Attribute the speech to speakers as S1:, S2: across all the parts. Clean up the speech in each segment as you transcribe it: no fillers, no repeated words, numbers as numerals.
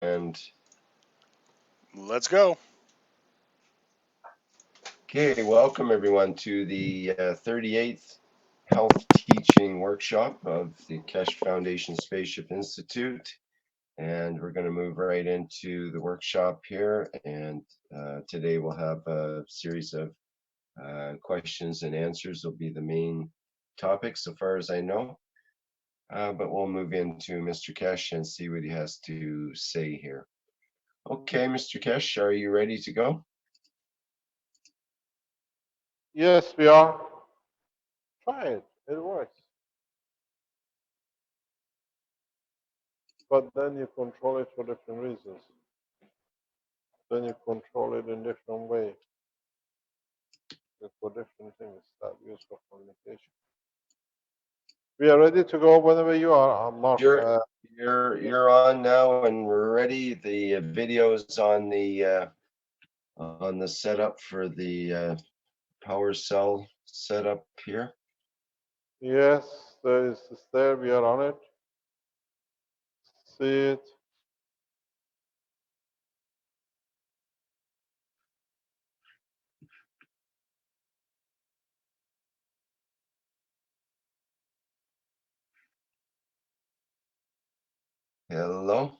S1: And
S2: Let's go.
S1: okay, welcome everyone to the 38th Health Teaching Workshop of the Kesh Foundation Spaceship Institute. And we're going to move right into the workshop here. And today we'll have a series of questions and answers will be the main topic so far as I know. But we'll move into Mr. Kesh and see what he has to say here. Okay, Mr. Kesh, are you ready to go?
S3: Yes, we are. Try it. It works. But then you control it for different reasons. Then you control it in different way for different things that used for communication. We are ready to go whenever you are, Mark.
S1: You're on now, and we're ready. The video's on the setup for the power cell setup here.
S3: Yes, it's there. We are on it. See it.
S1: Hello.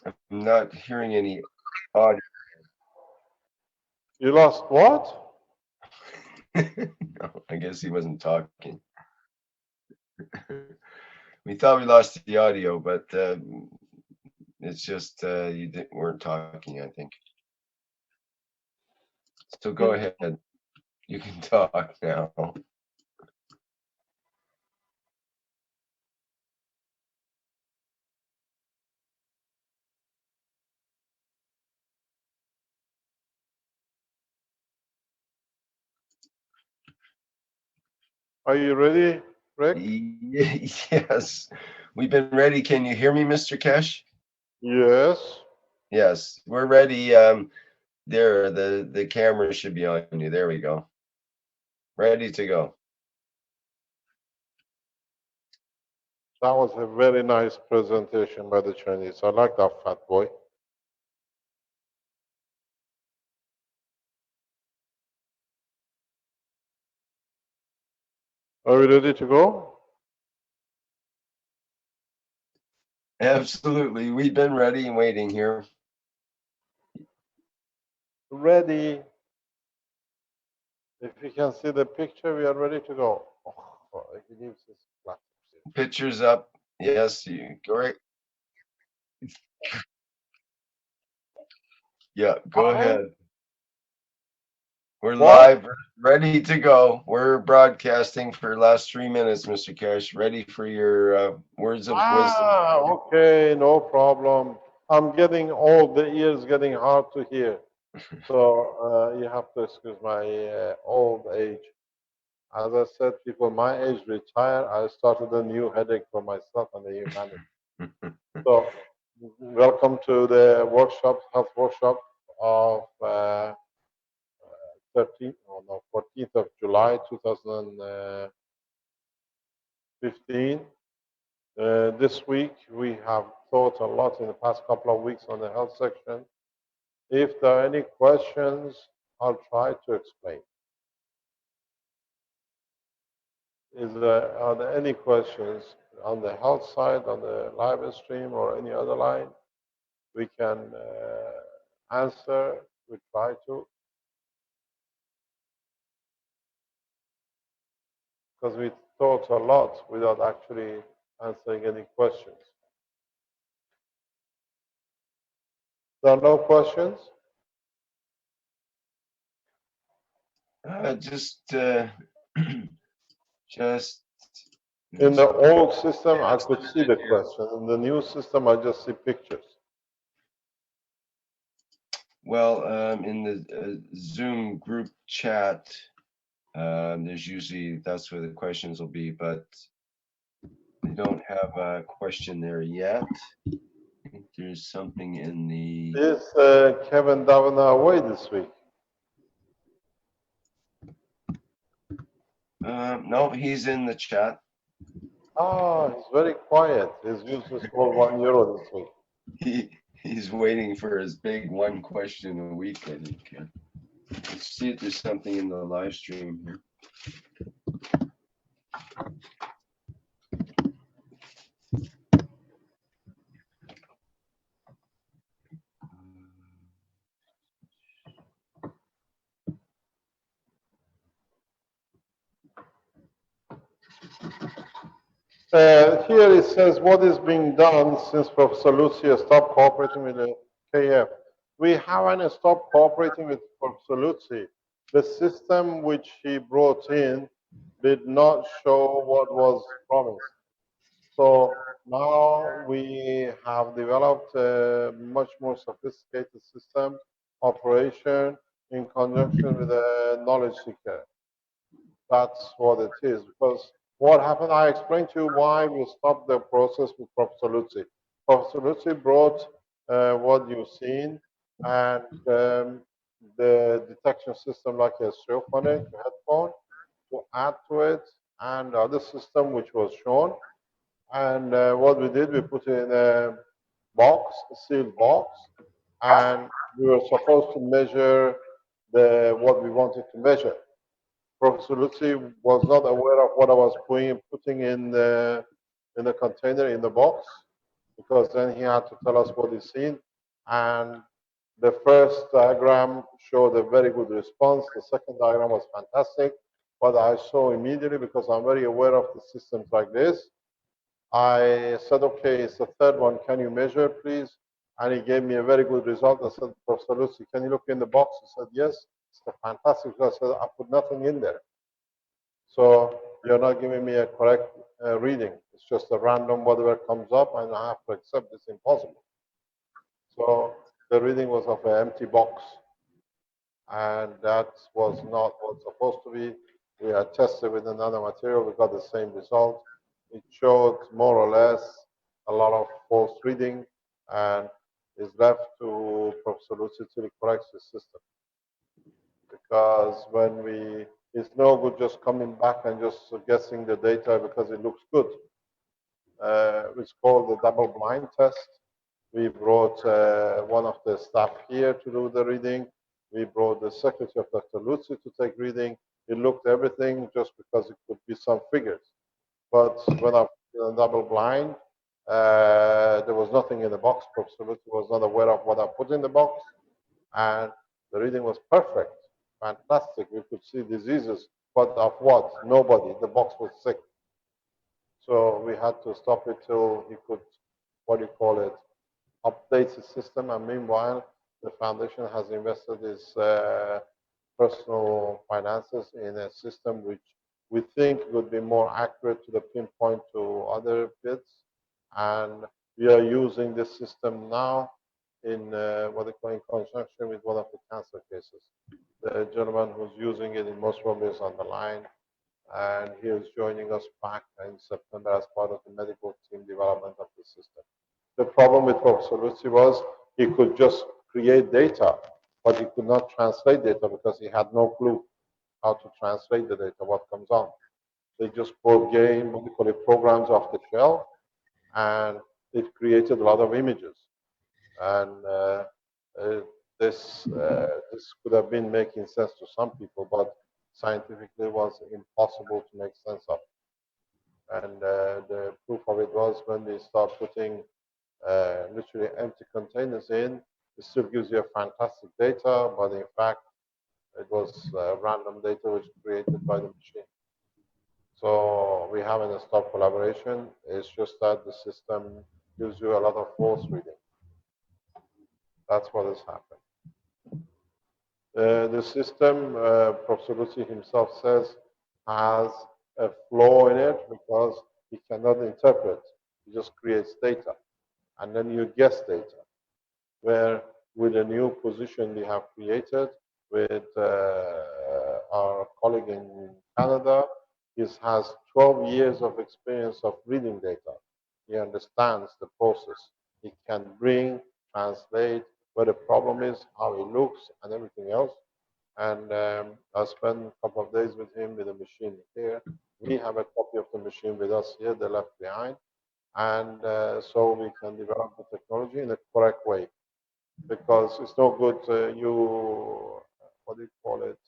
S1: I'm not hearing any audio.
S3: You lost what?
S1: No, I guess he wasn't talking. We thought we lost the audio, but it's just weren't talking, I think. So go ahead. You can talk now.
S3: Are you ready, Rick?
S1: Yes, we've been ready. Can you hear me, Mr. Kesh?
S3: Yes.
S1: Yes, we're ready. There, the camera should be on you. There we go. Ready to go.
S3: That was a very nice presentation by the Chinese. I like that fat boy. Are we ready to go?
S1: Absolutely. We've been ready and waiting here.
S3: Ready. If you can see the picture, we are ready to go. Oh, he leaves his laptop here.
S1: Pictures up. Yes, you go right. Yeah, go
S3: Fine.
S1: ahead. We're
S3: What?
S1: live, ready to go. We're broadcasting for the last 3 minutes, Mr. Cash. Ready for your words of wisdom.
S3: Okay, no problem. I'm getting old. The ears getting hard to hear. So you have to excuse my old age. As I said, people my age retire. I started a new headache for myself and the humanity. So welcome to the workshop, health workshop of 13th, or no, 14th of July, 2015. This week, we have thought a lot in the past couple of weeks on the health section. If there are any questions, I'll try to explain. Are there any questions on the health side, on the live stream, or any other line? We can answer. We try to, because we thought a lot without actually answering any questions. There are no questions?
S1: Just, just.
S3: In the old system, I could see the question. In the new system, I just see pictures.
S1: Well, in the Zoom group chat, there's usually that's where the questions will be, but we don't have a question there yet. I think there's something in the.
S3: Is Kevin Davina away this week?
S1: No, he's in the chat.
S3: Ah, he's very quiet. He's used this whole €1 this week.
S1: He's waiting for his big one question a week, I think. Let's see if there's something in the live stream here.
S3: Here it says what is being done since Professor Lucia stopped cooperating with the KF. We haven't stopped cooperating with Professor Lucia. The system which he brought in did not show what was promised. So now we have developed a much more sophisticated system operation in conjunction with a knowledge seeker. That's what it is. Because what happened, I explained to you why we stopped the process with Professor Lutzi. Professor Lutzi brought what you've seen and the detection system like a stereophonic headphone to add to it and the other system which was shown. And what we did, we put it in a box, a sealed box, and we were supposed to measure the what we wanted to measure. Professor Lutzi was not aware of what I was putting in the container in the box because then he had to tell us what he's seen. And the first diagram showed a very good response. The second diagram was fantastic. But I saw immediately because I'm very aware of the systems like this. I said, okay, it's the third one. Can you measure, please? And he gave me a very good result. I said, Professor Lucy, can you look in the box? He said, yes. It's a fantastic result. I said, I put nothing in there. So you're not giving me a correct reading. It's just a random whatever comes up, and I have to accept it's impossible. So the reading was of an empty box, and that was not what's supposed to be. We had tested with another material. We got the same result. It showed more or less a lot of false reading, and is left to Professor Lucy to correct the system. Because when we, it's no good just coming back and just guessing the data because it looks good. It's called the double blind test. We brought one of the staff here to do the reading. We brought the secretary of Dr. Lutzi to take reading. He looked everything just because it could be some figures. But when I put double blind, there was nothing in the box. Professor Lutzi was not aware of what I put in the box. And the reading was perfect, fantastic. We could see diseases, but of what? Nobody. The box was sick. So we had to stop it till he could, what do you call it, update the system. And meanwhile, the foundation has invested his personal finances in a system which we think would be more accurate to the pinpoint to other bits. And we are using this system now in what they call in conjunction with one of the cancer cases. The gentleman who's using it in most probably is on the line, and he is joining us back in September as part of the medical team development of the system. The problem with Professor Lutzi was he could just create data, but he could not translate data because he had no clue how to translate the data, what comes on. They just program, what they call it, programs off the shelf, and it created a lot of images. And uh, this could have been making sense to some people, but scientifically it was impossible to make sense of. And the proof of it was when they start putting literally empty containers in, it still gives you a fantastic data, but in fact, it was random data which created by the machine. So we haven't stopped collaboration. It's just that the system gives you a lot of false reading. That's what has happened. The system, Professor Lucy himself says, has a flaw in it because he cannot interpret. He just creates data, and then you guess data. Where with a new position we have created with our colleague in Canada, he has 12 years of experience of reading data. He understands the process. He can bring, translate where the problem is, how it looks, and everything else. And I spent a couple of days with him with the machine here. We have a copy of the machine with us here, they left behind. And so we can develop the technology in the correct way because it's no good you, what do you call it,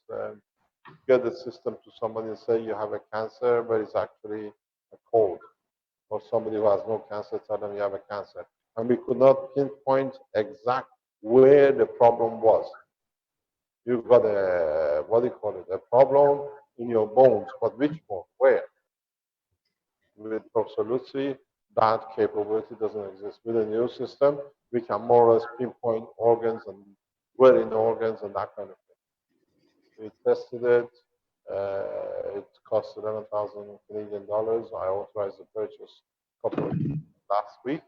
S3: get the system to somebody and say you have a cancer, but it's actually a cold. Or somebody who has no cancer, tell them you have a cancer. And we could not pinpoint exact where the problem was. You've got a, what do you call it, a problem in your bones, but which bone? Where? With Professor Lutzi, that capability doesn't exist. With the new system, we can more or less pinpoint organs and where in the organs and that kind of thing. We tested it. It cost 11,000 Canadian dollars. I authorized the purchase a couple of last week,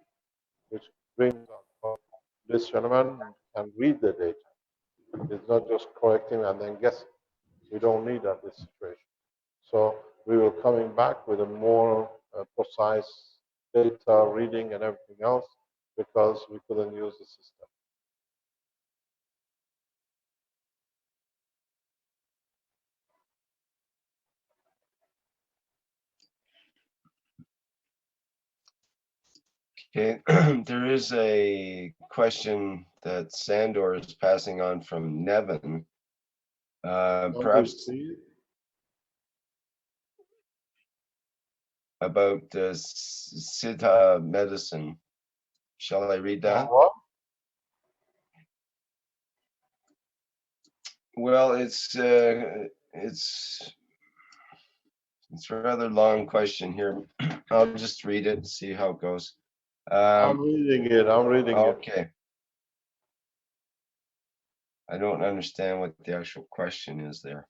S3: which brings up this gentleman can read the data. It's not just correcting and then guessing. We don't need that in this situation. So we will coming back with a more precise data reading and everything else because we couldn't use the system.
S1: Okay, there is a question that Sandor is passing on from Nevin. Perhaps about Siddha medicine. Shall I read that?
S3: What?
S1: Well, it's a rather long question here. I'll just read it and see how it goes.
S3: I'm reading it. I'm reading it.
S1: Okay. I don't understand what the actual question is there.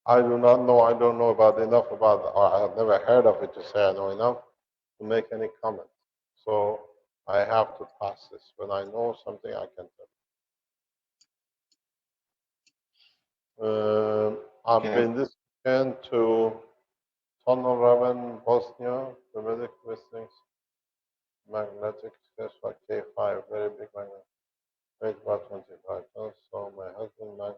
S3: I do not know. I don't know about enough about, or I have never heard of it to say I know enough to make any comment. So I have to pass this. When I know something, I can tell. I've
S1: Okay.
S3: been this weekend to Tunnel Raven, Bosnia, the medic listings, magnetic test for K5, very big magnet, weight about 25 tons. So my husband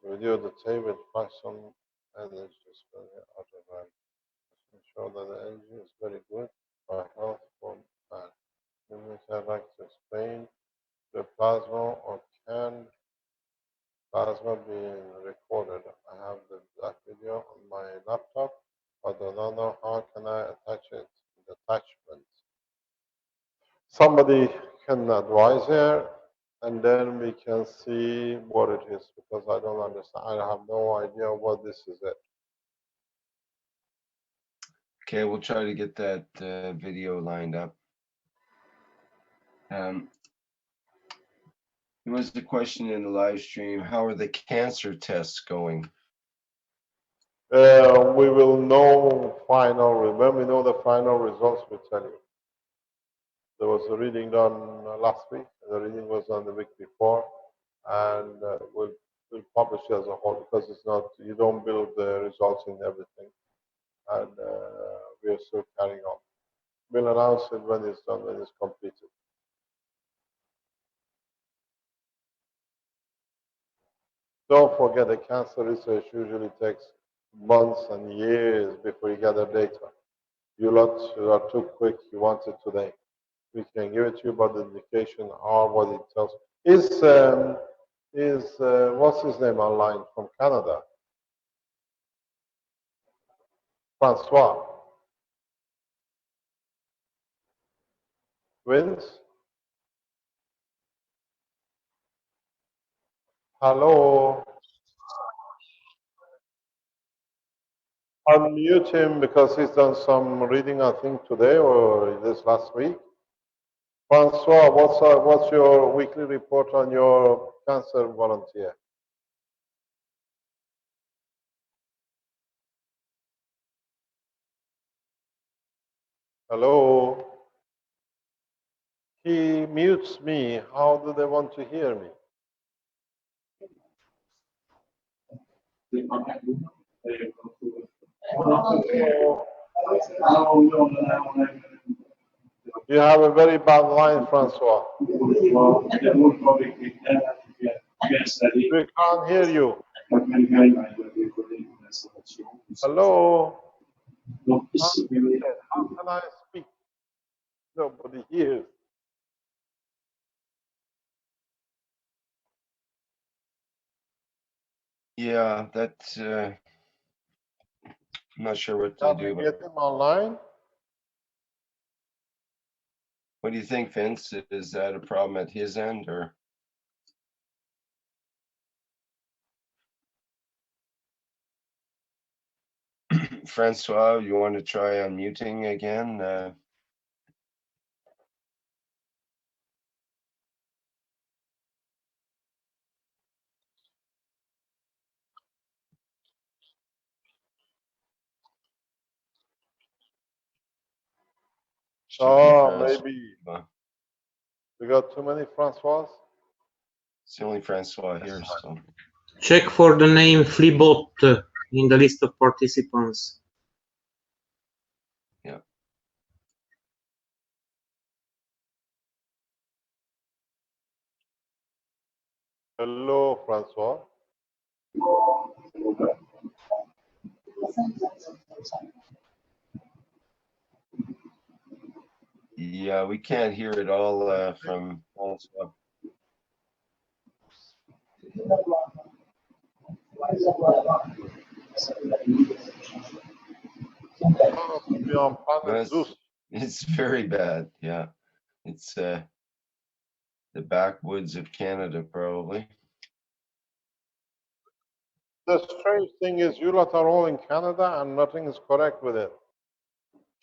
S3: reviewed the tape with Python and it's just very out of hand. Show that the energy is very good for health for man. I'd like to explain the plasma or can plasma being recorded. I have that video on my laptop, but I don't know how can I attach it with attachments. Somebody can advise here, and then we can see what it is because I don't understand. I have no idea what this is. It.
S1: Okay, we'll try to get that video lined up. There was the question in the live stream, how are the cancer tests going?
S3: We will know when we know the final results, we'll tell you. There was a reading done last week. The reading was done the week before, and we'll publish it as a whole because it's not you don't build the results in everything, and we are still carrying on. We'll announce it when it's done, when it's completed. Don't forget the cancer research usually takes months and years before you gather data. You lot are too quick. You want it today. We can give it to you, but the indication are what it tells. Is what's his name online from Canada? Francois Wins. Hello. Unmute him because he's done some reading, I think, today or this last week. Francois, what's your weekly report on your cancer volunteer? Hello? He mutes me. How do they want to hear me? Hello? You have a very bad line, Francois. We can't hear you. Hello? How can I speak? Nobody hears.
S1: Yeah, that's, I'm not sure what to
S3: Can we
S1: do, but
S3: get him online?
S1: what do you think, Vince? Is that a problem at his end or? Francois, you want to try unmuting again? Should be
S3: Oh,
S1: Francois.
S3: maybe we got too many Francois.
S1: It's the only Francois here, so.
S4: Check for the name Fleabot in the list of participants.
S1: Yeah.
S3: Hello, Francois.
S1: Yeah, we can't hear it all from Francois.
S3: Oh, maybe on planet
S1: Well,
S3: Zeus.
S1: it's very bad. Yeah, it's the backwoods of Canada, probably.
S3: The strange thing is, you lot are all in Canada and nothing is correct with it.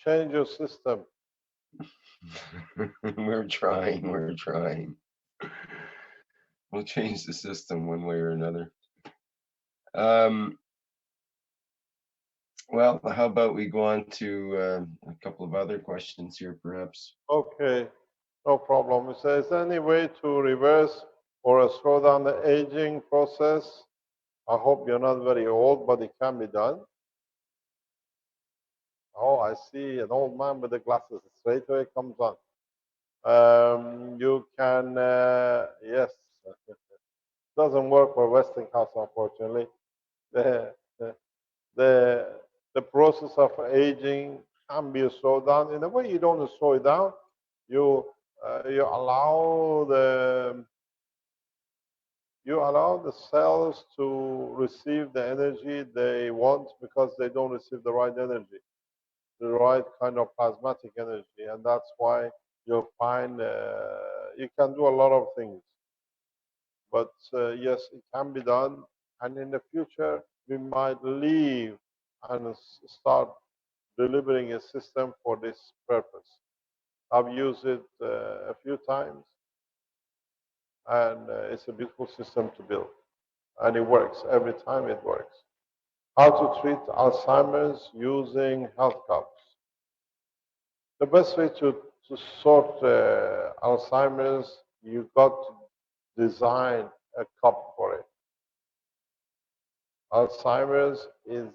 S3: Change your system.
S1: We're trying. We're trying. We'll change the system one way or another. Well, how about we go on to a couple of other questions here, perhaps?
S3: Okay, no problem. It says, is there any way to reverse or slow down the aging process? I hope you're not very old, but it can be done. Oh, I see an old man with the glasses. Straight away comes on. You can, yes, doesn't work for Westinghouse, unfortunately. The, the, the, the process of aging can be slowed down. In a way, you don't slow it down. You allow the cells to receive the energy they want because they don't receive the right energy, the right kind of plasmatic energy, and that's why you'll find you can do a lot of things. But yes, it can be done, and in the future we might leave and start delivering a system for this purpose. I've used it a few times, and it's a beautiful system to build, and it works every time. It works. How to treat Alzheimer's using health cups. The best way to sort Alzheimer's, you've got to design a cup for it. Alzheimer's is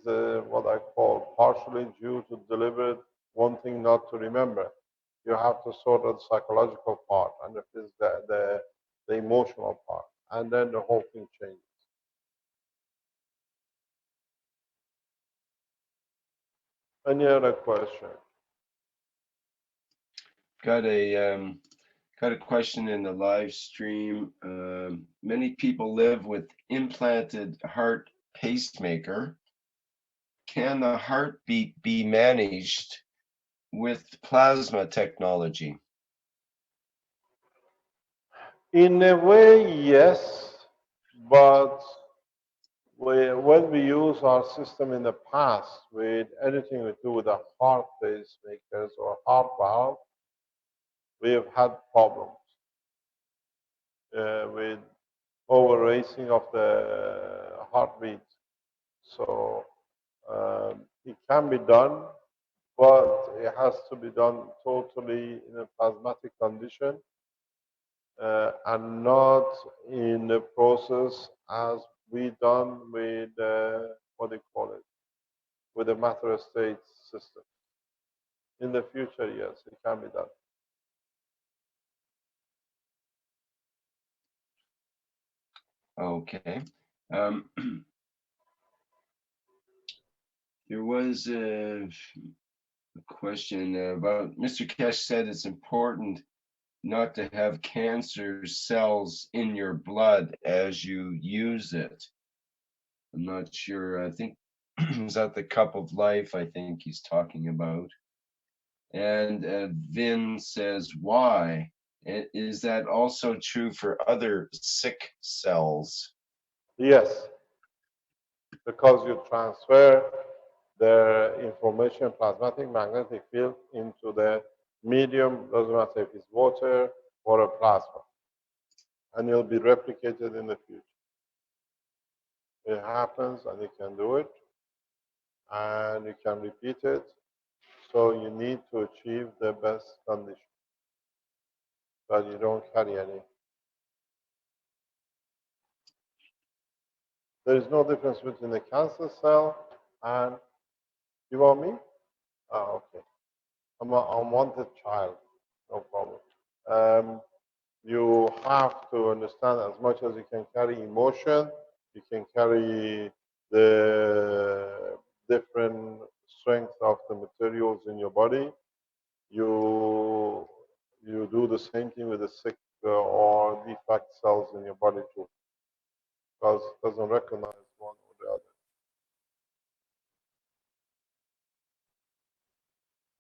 S3: what I call partially due to deliberate wanting not to remember. You have to sort out the psychological part and the emotional part, and then the whole thing changes. Any other question?
S1: Got a question in the live stream. Many people live with implanted heart pacemaker. Can the heartbeat be managed with plasma technology?
S3: In a way, yes, but when we use our system in the past with anything we do with the heart pacemakers or heart valve, we have had problems with over racing of the heartbeat. So it can be done, but it has to be done totally in a plasmatic condition and not in the process as we done with what do you call it, with the matter state system. In the future, yes, it can be done.
S1: Okay. Um, there was a question about Mr. Kesh said it's important not to have cancer cells in your blood as you use it. I'm not sure. I think is that the cup of life? I think he's talking about. And Vin says, why? Is that also true for other sick cells?
S3: Yes, because you transfer the information, plasmatic magnetic field, into the medium, doesn't matter if it's water or a plasma, and it'll be replicated in the future. It happens and you can do it, and you can repeat it. So you need to achieve the best condition, but you don't carry any. There is no difference between a cancer cell and, you want me? Ah, okay. I'm an unwanted child, no problem. You have to understand as much as you can carry emotion, you can carry the different strength of the materials in your body. You do the same thing with the sick or defect cells in your body too, because it doesn't recognize one or the other.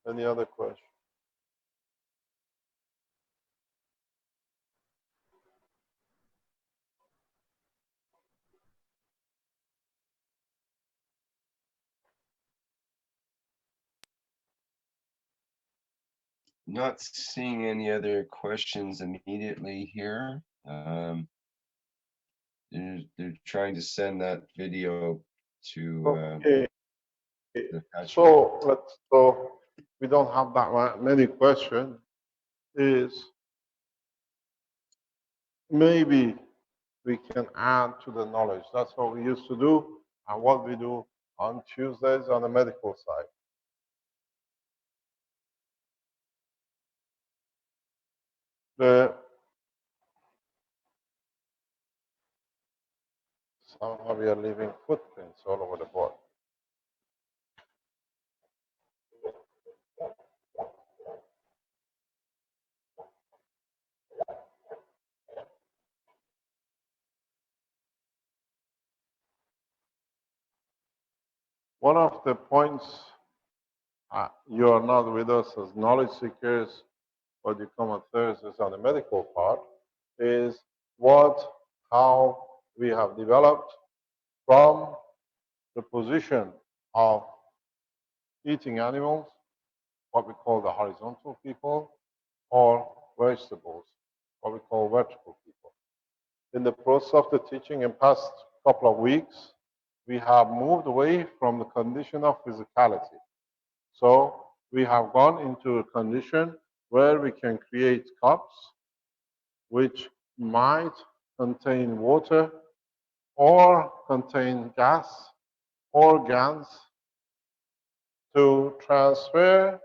S3: Any other question?
S1: Not seeing any other questions immediately here. They're trying to send that video to
S3: Okay,
S1: the attachment.
S3: so we don't have that many questions. Is maybe we can add to the knowledge. That's what we used to do and what we do on Tuesdays on the medical side. Somehow we are leaving footprints all over the board. One of the points you are not with us as knowledge seekers, but you come on Thursdays on the medical part, is how we have developed from the position of eating animals, what we call the horizontal people, or vegetables, what we call vertical people. In the process of the teaching in past couple of weeks, we have moved away from the condition of physicality. So we have gone into a condition where we can create cups which might contain water or contain gas organs to transfer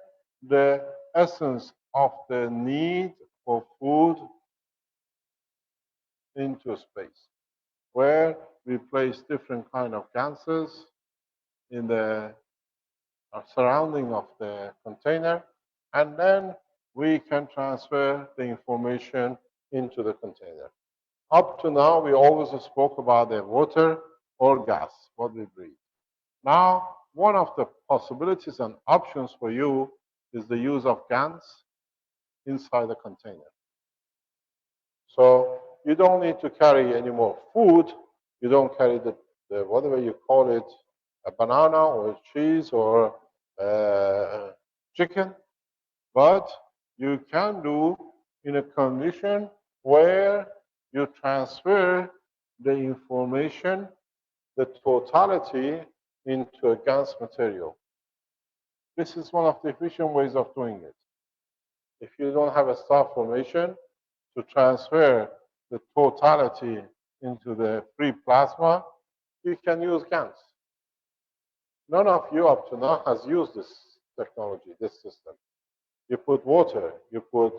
S3: the essence of the need for food into space, where we place different kind of gases in the surrounding of the container, and then we can transfer the information into the container. Up to now, we always spoke about the water or gas, what we breathe. Now, one of the possibilities and options for you is the use of GANs inside the container. So you don't need to carry any more food. You don't carry the whatever you call it, a banana or cheese or chicken, but you can do in a condition where you transfer the information, the totality into a GANs material. This is one of the efficient ways of doing it. If you don't have a star formation, to transfer the totality into the free plasma, you can use GANs. None of you up to now has used this technology, this system. You put water, you put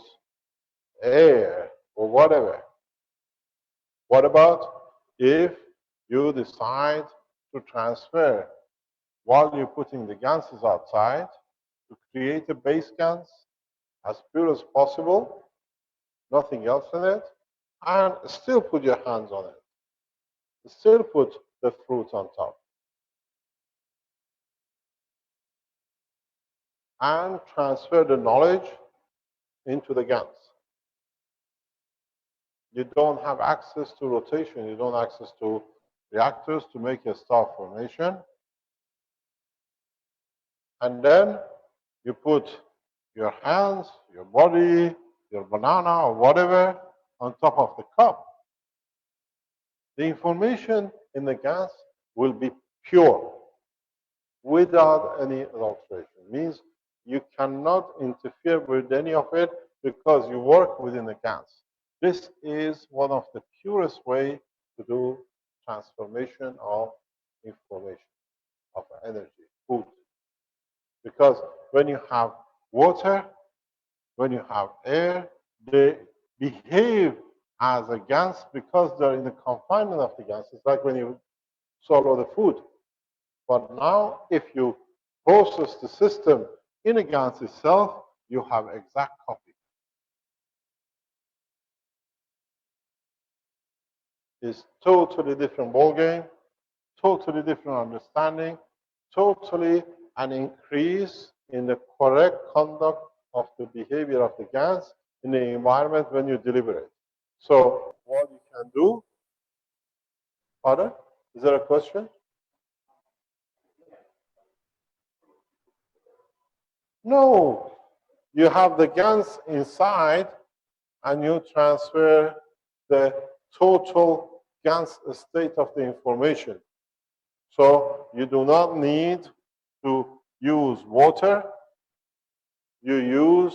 S3: air, or whatever. What about if you decide to transfer while you're putting the gases outside to create a base gas as pure as possible, nothing else in it, and still put your hands on it. Still put the fruit on top. And transfer the knowledge into the GANs. You don't have access to rotation. You don't have access to reactors to make a star formation. And then you put your hands, your body, your banana, or whatever on top of the cup. The information in the gas will be pure without any alteration. Means you cannot interfere with any of it because you work within the gas. This is one of the purest way to do transformation of information, of energy, food. Because when you have water, when you have air, they behave as a gas because they're in the confinement of the gas. It's like when you swallow the food. But now, if you process the system in a gas itself, you have exact copy. It's totally different ballgame, totally different understanding, totally an increase in the correct conduct of the behavior of the gas in the environment when you deliver it. So what you can do, pardon? Is there a question? No, you have the GANs inside and you transfer the total GANs state of the information. So you do not need to use water. You use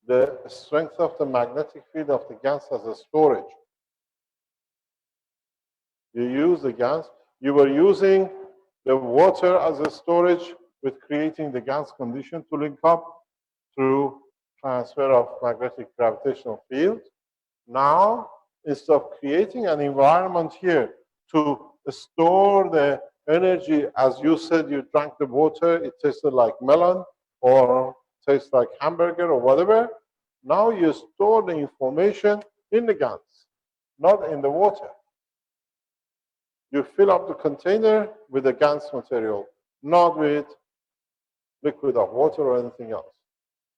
S3: the strength of the magnetic field of the GANs as a storage. You use the GANs. You were using the water as a storage with creating the GANs condition to link up through transfer of magnetic gravitational field. Now, instead of creating an environment here to store the energy, as you said, you drank the water, it tasted like melon or tastes like hamburger or whatever. Now you store the information in the GANs, not in the water. You fill up the container with the GANs material, not with liquid of water or anything else.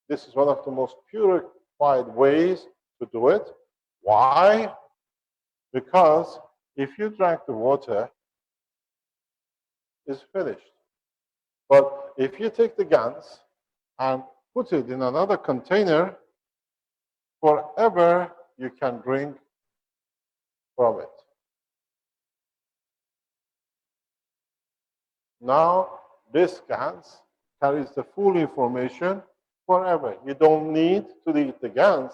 S3: This is one of the most purified ways to do it. Why? Because if you drank the water, it's finished. But if you take the GANs and put it in another container, forever you can drink from it. Now, this GANs carries the full information forever. You don't need to eat the GANs,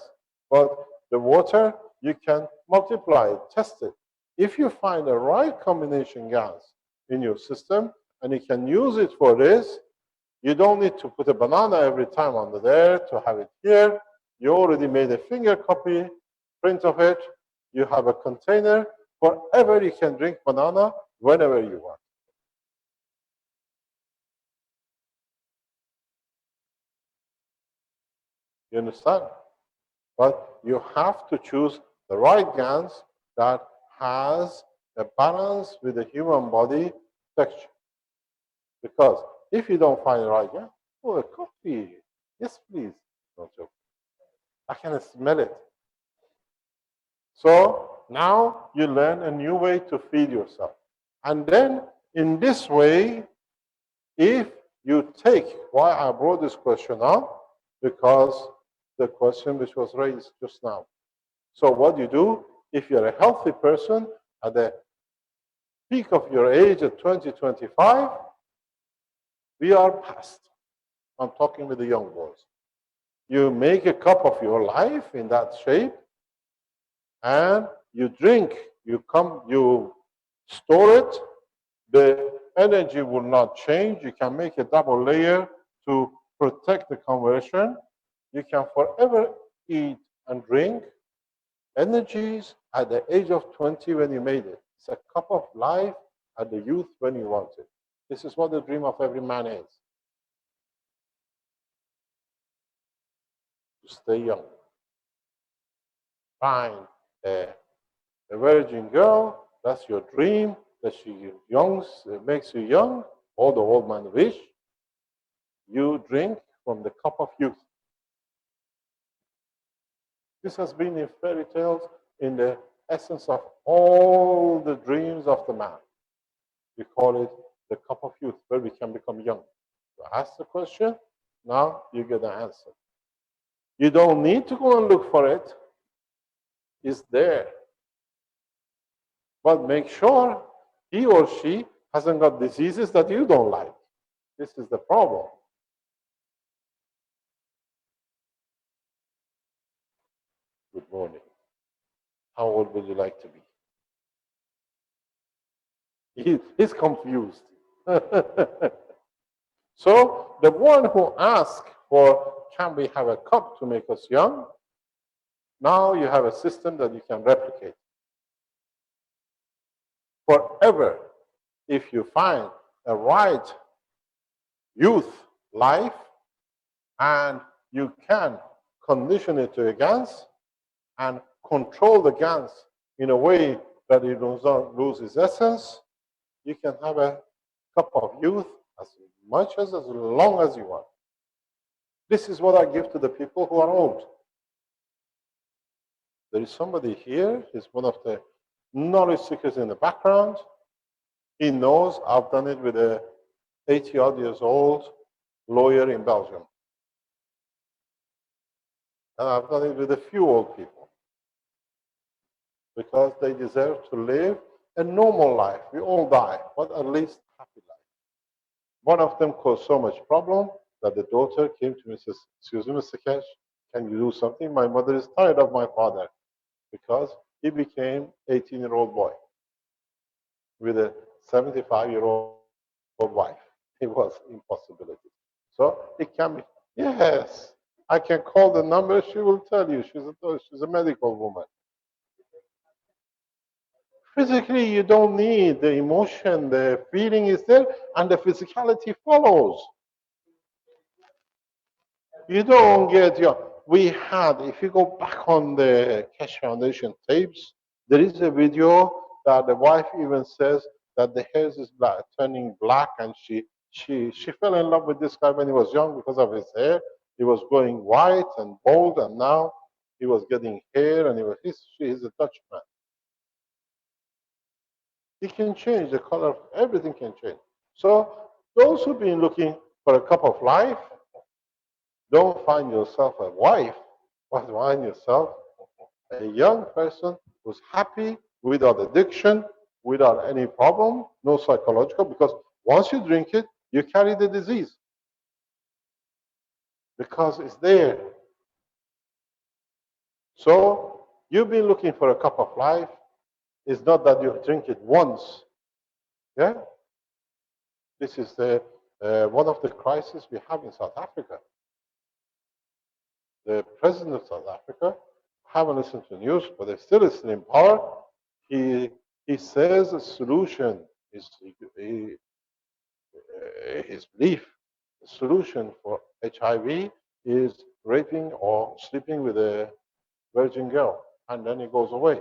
S3: but the water, you can multiply it, test it. If you find the right combination GANs in your system and you can use it for this, you don't need to put a banana every time under there to have it here. You already made a finger copy, print of it. You have a container. Forever you can drink banana whenever you want. You understand? But you have to choose the right GANs that has a balance with the human body texture. Because if you don't find the right GAN, oh, a coffee. Yes, please. No joke. I can smell it. So now you learn a new way to feed yourself. And then in this way, if you take, why I brought this question up, because the question which was raised just now. So what you do, if you're a healthy person at the peak of your age at 20, 25, we are past. I'm talking with the young boys. You make a cup of your life in that shape, and you drink. You store it. The energy will not change. You can make a double layer to protect the conversion. You can forever eat and drink. Energies at the age of 20 when you made it. It's a cup of life at the youth when you want it. This is what the dream of every man is. To stay young. Find a virgin girl, that's your dream, that she young, makes you young, all the old man wish. You drink from the cup of youth. This has been in fairy tales in the essence of all the dreams of the man. We call it the cup of youth, where we can become young. You ask the question, now you get the answer. You don't need to go and look for it. It's there. But make sure he or she hasn't got diseases that you don't like. This is the problem. Good morning. How old would you like to be? He's confused. So the one who asked for, can we have a cup to make us young? Now you have a system that you can replicate. Forever, if you find a right youth life and you can condition it to a GANS and control the GANS in a way that it does not lose its essence, you can have a cup of youth as much as long as you want. This is what I give to the people who are old. There is somebody here, he's one of the knowledge seekers in the background. He knows I've done it with a 80-odd years old lawyer in Belgium. And I've done it with a few old people because they deserve to live a normal life. We all die, but at least happy life. One of them caused so much problem that the daughter came to me and says, excuse me, Mr. Cash, can you do something? My mother is tired of my father because he became 18-year-old boy with a 75-year-old wife. It was impossibility. So it can be, yes, I can call the number. She will tell you. She's a medical woman. Physically, you don't need the emotion. The feeling is there, and the physicality follows. You don't get your. We had, if you go back on the Cash Foundation tapes, there is a video that the wife even says that the hair is black, turning black, and she fell in love with this guy when he was young because of his hair. He was going white and bold, and now he was getting hair, and he's a Dutchman. He can change the color, everything can change. So those who've been looking for a cup of life, don't find yourself a wife, but find yourself a young person who's happy, without addiction, without any problem, no psychological, because once you drink it, you carry the disease because it's there. So you've been looking for a cup of life. It's not that you drink it once. Yeah? This is one of the crises we have in South Africa. The president of South Africa, I haven't listened to the news, but they're still in power. He says the solution is his belief. The solution for HIV is raping or sleeping with a virgin girl, and then it goes away.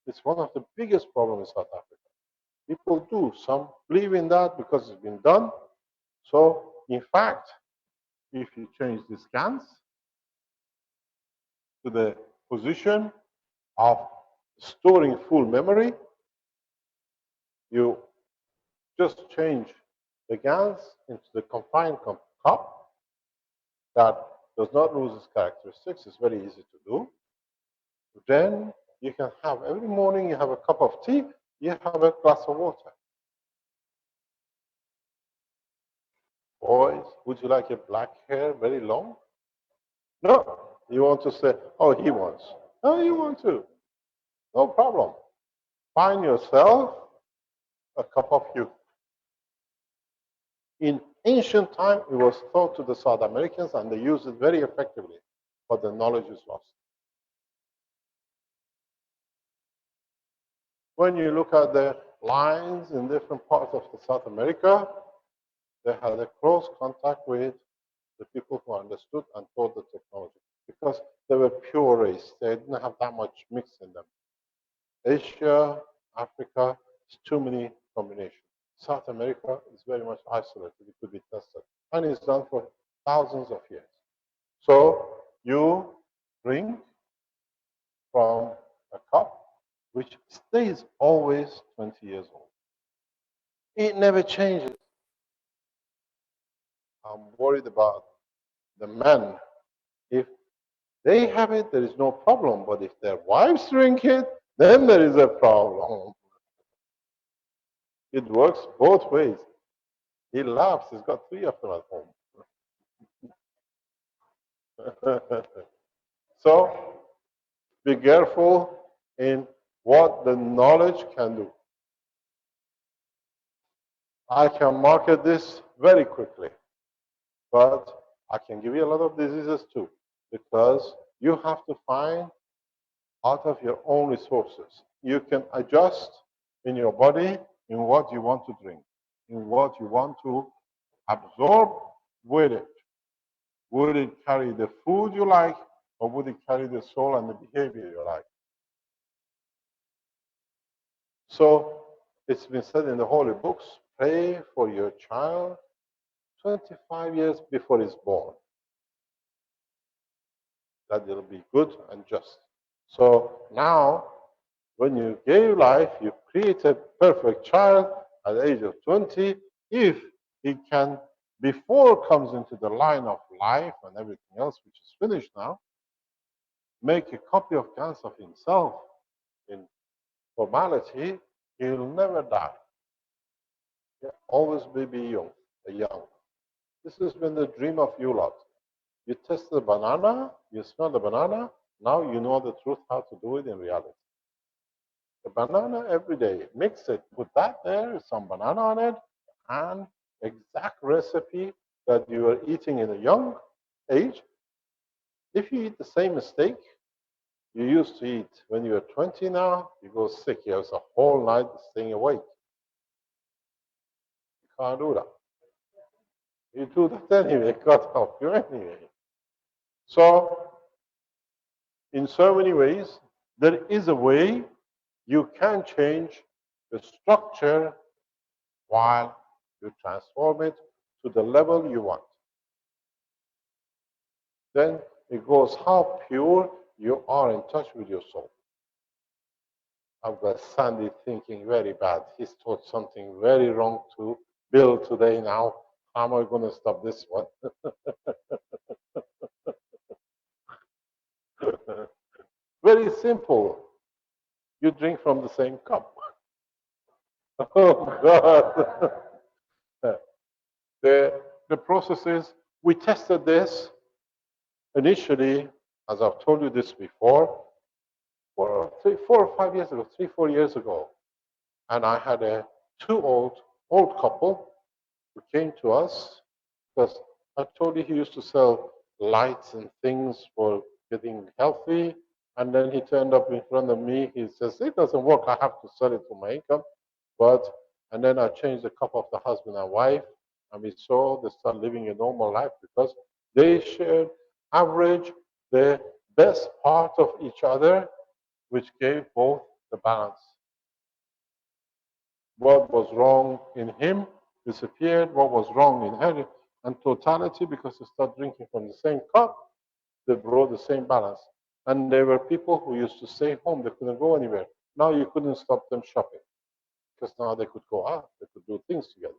S3: It's one of the biggest problems in South Africa. People do. Some believe in that because it's been done. So, in fact, if you change the scans to the position of storing full memory, you just change the GANs into the confined cup that does not lose its characteristics. It's very easy to do. Then you can have, every morning you have a cup of tea, you have a glass of water. boys, would you like a black hair, very long? No. You want to say, oh, he wants. No, you want to. No problem. Find yourself a cup of youth. In ancient time, it was taught to the South Americans and they used it very effectively, but the knowledge is lost. When you look at the lines in different parts of the South America, they had a close contact with the people who understood and taught the technology because they were pure race. They didn't have that much mix in them. Asia, Africa, it's too many combinations. South America is very much isolated. It could be tested. And it's done for thousands of years. So you drink from a cup which stays always 20 years old. It never changes. I'm worried about the men. If they have it, there is no problem. But if their wives drink it, then there is a problem. It works both ways. He laughs. He's got 3 of them at home. So be careful in what the knowledge can do. I can market this very quickly, but I can give you a lot of diseases too, because you have to find out of your own resources. You can adjust in your body in what you want to drink, in what you want to absorb with it. Would it carry the food you like, or would it carry the soul and the behavior you like? So it's been said in the holy books, pray for your child 25 years before he's born, that it'll be good and just. So now, when you gave life, you create a perfect child at the age of 20. If he can, before comes into the line of life and everything else, which is finished now, make a copy of guns of himself in formality, he'll never die. He'll always be young. This has been the dream of you lot. You test the banana, you smell the banana, now you know the truth how to do it in reality. The banana every day, mix it, put that there, some banana on it, and exact recipe that you are eating in a young age. If you eat the same mistake you used to eat when you were 20 now, you go sick. You have a whole night staying awake. You can't do that. You do that anyway, it can't help you anyway. So, in so many ways, there is a way you can change the structure while you transform it to the level you want. Then it goes how pure you are in touch with your soul. I've got Sandy thinking very bad. He's taught something very wrong to Bill today now. How am I going to stop this one? Very simple. You drink from the same cup. Oh, God. The process is, we tested this initially, as I've told you this before, 4 years ago. And I had a old couple who came to us because I told you he used to sell lights and things for getting healthy. And then he turned up in front of me. He says, it doesn't work. I have to sell it for my income. And then I changed the cup of the husband and wife. And we saw they start living a normal life because they shared average the best part of each other, which gave both the balance. What was wrong in him disappeared. What was wrong in her and totality, because they started drinking from the same cup, they brought the same balance. And there were people who used to stay home. They couldn't go anywhere. Now you couldn't stop them shopping because now they could go out. They could do things together.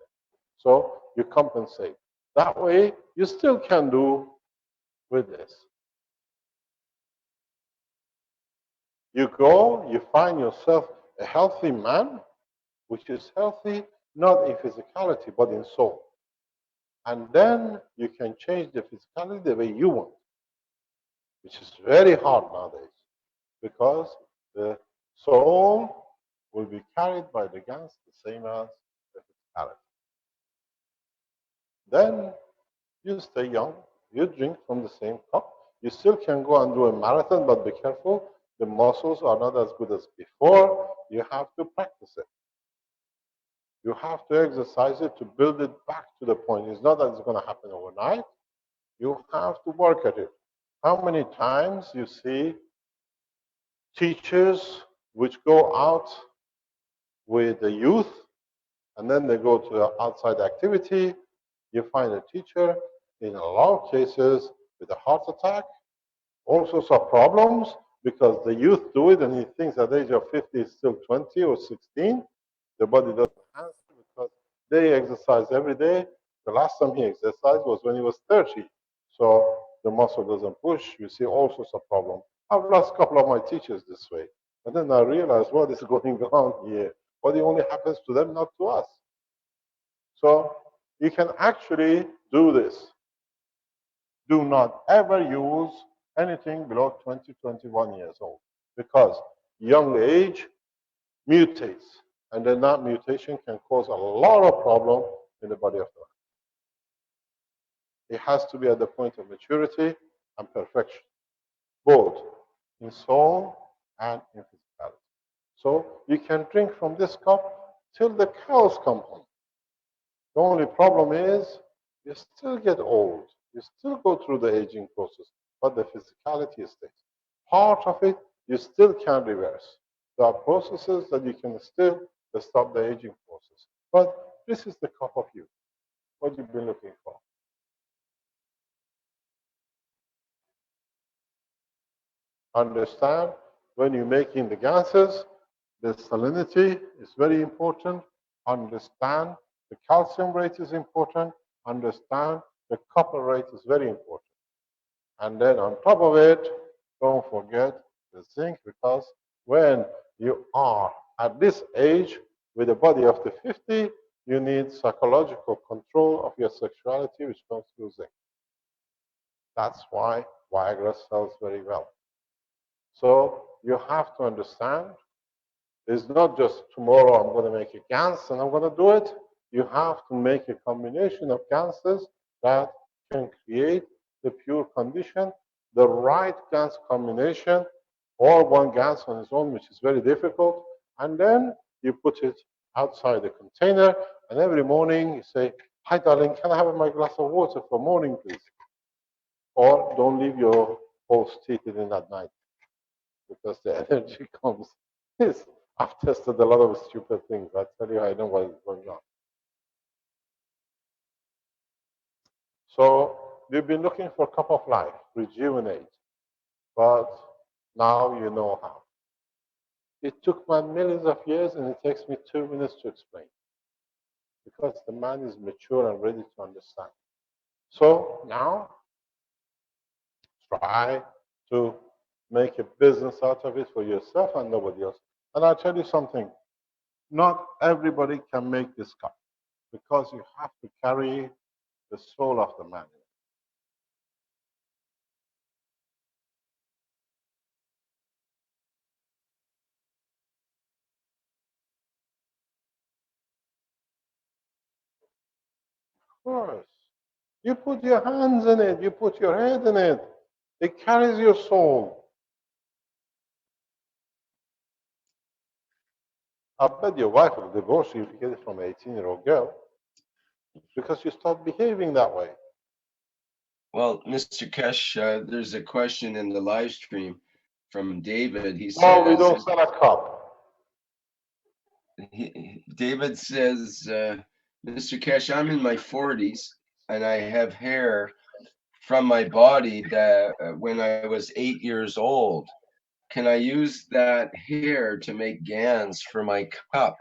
S3: So you compensate. That way, you still can do with this. You go, you find yourself a healthy man, which is healthy not in physicality, but in soul. And then you can change the physicality the way you want, which is very hard nowadays because the soul will be carried by the gans the same as the physicality. Then you stay young, you drink from the same cup. You still can go and do a marathon, but be careful. The muscles are not as good as before. You have to practice it. You have to exercise it to build it back to the point. It's not that it's going to happen overnight. You have to work at it. How many times you see teachers which go out with the youth and then they go to the outside activity? You find a teacher in a lot of cases with a heart attack, all sorts of problems because the youth do it and he thinks at the age of 50 is still 20 or 16. The body doesn't answer because they exercise every day. The last time he exercised was when he was 30. So the muscle doesn't push. You see all sorts of problems. I've lost a couple of my teachers this way. And then I realized what is going on here. But it only happens to them, not to us. So you can actually do this. Do not ever use anything below 20, 21 years old because young age mutates. And then that mutation can cause a lot of problem in the body of the man. It has to be at the point of maturity and perfection, both in soul and in physicality. So you can drink from this cup till the cows come home. The only problem is you still get old. You still go through the aging process, but the physicality stays. Part of it you still can reverse. There are processes that you can still stop the aging process. But this is the cup of you, what you've been looking for. Understand when you're making the gases, the salinity is very important. Understand the calcium rate is important. Understand the copper rate is very important. And then on top of it, don't forget the zinc because when you are at this age with a body of the 50, you need psychological control of your sexuality, which comes through zinc. That's why Viagra sells very well. So you have to understand it's not just tomorrow I'm going to make a GANS and I'm going to do it. You have to make a combination of GANSes that can create the pure condition, the right GANS combination, or one GANS on its own, which is very difficult. And then you put it outside the container, and every morning you say, "Hi, darling, can I have my glass of water for morning, please?" Or don't leave your host heated in at night because the energy comes. Yes, I've tested a lot of stupid things. I tell you, I know what is going on. So you've been looking for a cup of life, rejuvenate, but now you know how. It took me millions of years, and it takes me 2 minutes to explain because the man is mature and ready to understand. So now try to make a business out of it for yourself and nobody else. And I'll tell you something, not everybody can make this cup because you have to carry the soul of the man. Of course. You put your hands in it, you put your head in it. It carries your soul. I bet your wife will divorce you if you get it from an 18-year-old girl because you start behaving that way.
S1: Well, Mr. Kesh, there's a question in the live stream from David.
S3: No, we don't sell a cup.
S1: David says, Mr. Kesh, I'm in my 40s and I have hair from my body that when I was 8 years old. Can I use that hair to make GANs for my cup?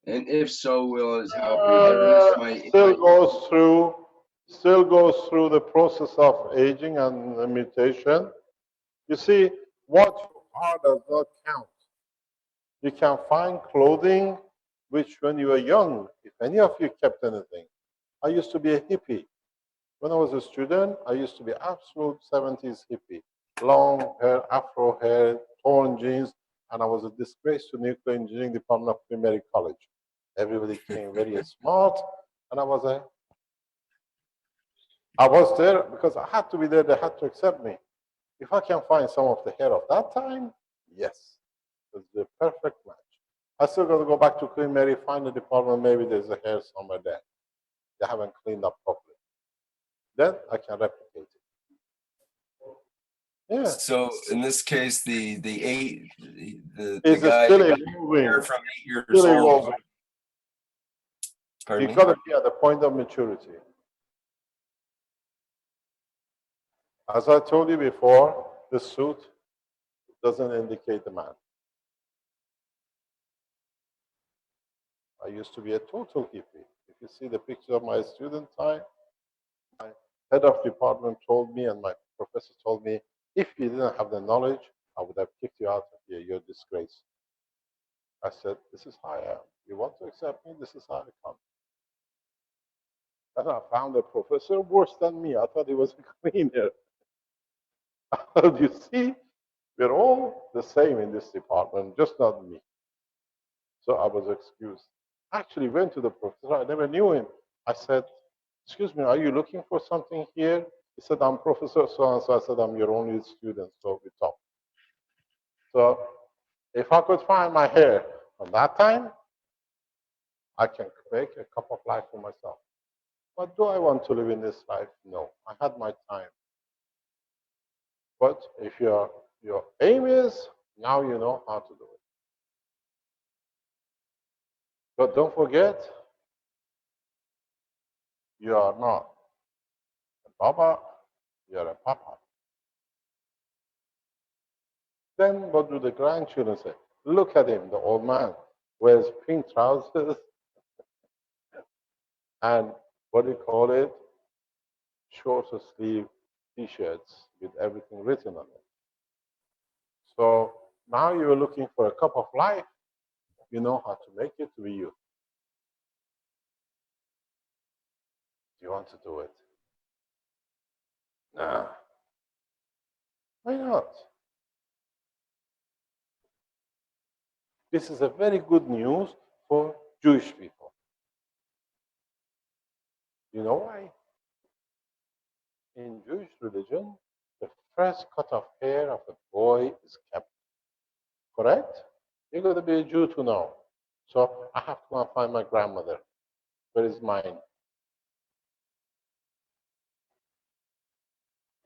S1: And if so, will it help reverse my?
S3: Still goes through the process of aging and mutation. You see, what you are does not count. You can find clothing which, when you were young, if any of you kept anything, I used to be a hippie. When I was a student, I used to be absolute 70s hippie. Long hair, afro hair, torn jeans, and I was a disgrace to nuclear engineering department of Queen Mary College. Everybody came very smart, and I was there because I had to be there. They had to accept me. If I can find some of the hair of that time, yes, it's the perfect match. I still got to go back to Queen Mary, find the department. Maybe there's a hair somewhere there. They haven't cleaned up properly. Then I can replicate it. Yeah.
S1: So in this case, the eight the
S3: It's
S1: guy
S3: still
S1: that got hair
S3: evolving,
S1: from 8 years
S3: still
S1: old.
S3: evolving.
S1: Pardon
S3: You
S1: me?
S3: got to be at the point of maturity. As I told you before, the suit doesn't indicate the man. I used to be a total hippie. If you see the picture of my student time, my head of department told me and my professor told me, if you didn't have the knowledge, I would have kicked you out of here. You're a disgrace. I said, this is how I am. You want to accept me? This is how I come. Then I found a professor worse than me. I thought he was a cleaner. You see, we're all the same in this department, just not me. So I was excused. I actually went to the professor. I never knew him. I said, excuse me, are you looking for something here? He said, I'm Professor so-and-so. I said, I'm your only student. So we talked. So if I could find my hair from that time, I can make a cup of life for myself. But do I want to live in this life? No. I had my time. But if your aim is, now you know how to do it. But don't forget, you are not a baba, you are a papa. Then what do the grandchildren say? Look at him, the old man wears pink trousers and what do you call it? Shorter sleeve t-shirts with everything written on it. So now you're looking for a cup of life. You know how to make it to be you. Do you want to do it? Nah. Why not? This is a very good news for Jewish people. You know why? In Jewish religion, the first cut of hair of a boy is kept. Correct? You're going to be a Jew to know. So I have to go and find my grandmother. Where is mine?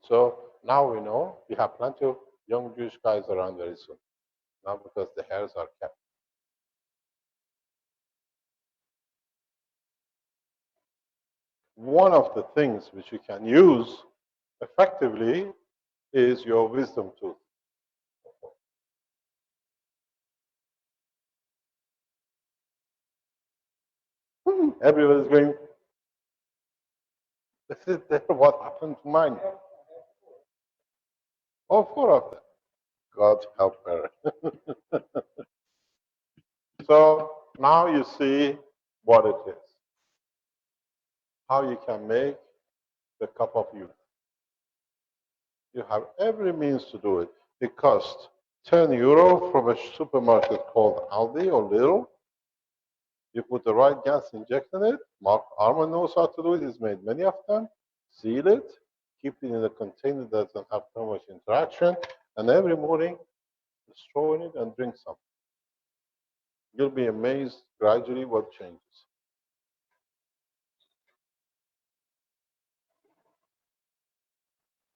S3: So now we know we have plenty of young Jewish guys around very soon. Now because the hairs are kept. One of the things which you can use effectively is your wisdom tooth. Everybody's going, this is what happened to mine. All four of them. God help her. So now you see what it is. How you can make the cup of youth. You have every means to do it. It costs 10 euro from a supermarket called Aldi or Lidl. You put the right gas inject in it. Mark Arman knows how to do it. He's made many of them. Seal it. Keep it in a container that doesn't have too much interaction. And every morning, just throw in it and drink some. You'll be amazed gradually what changes.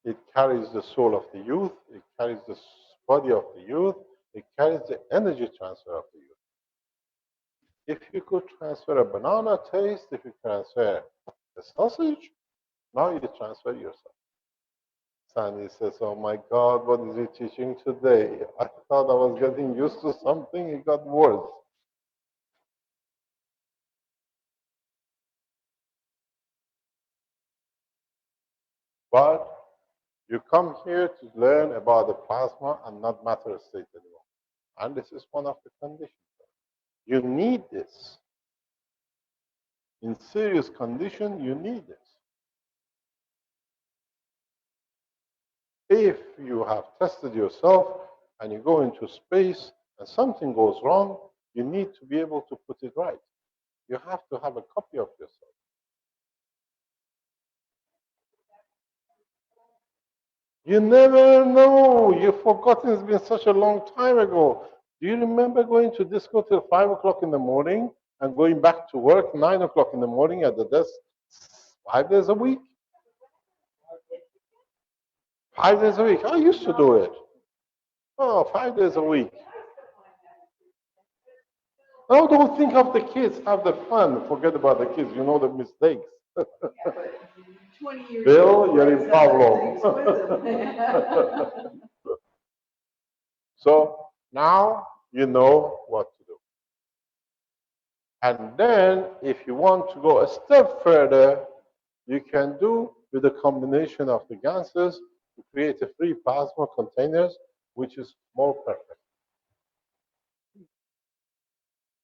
S3: It carries the soul of the youth. It carries the body of the youth. It carries the energy transfer of the youth. If you could transfer a banana taste, if you transfer a sausage, now you transfer yourself. Sandy says, oh my God, what is he teaching today? I thought I was getting used to something, it got worse. But you come here to learn about the plasma and not matter state anymore. And this is one of the conditions. You need this. In serious condition, you need this. If you have tested yourself and you go into space and something goes wrong, you need to be able to put it right. You have to have a copy of yourself. You never know. You've forgotten, it's been such a long time ago. Do you remember going to disco till 5 o'clock in the morning and going back to work 9 o'clock in the morning at the desk 5 days a week? 5 days a week. I used to do it. Oh, 5 days a week. Now don't think of the kids, have the fun. Forget about the kids, you know the mistakes. Bill, you're in problem. So now you know what to do. And then if you want to go a step further, you can do with a combination of the gases to create a free plasma containers, which is more perfect.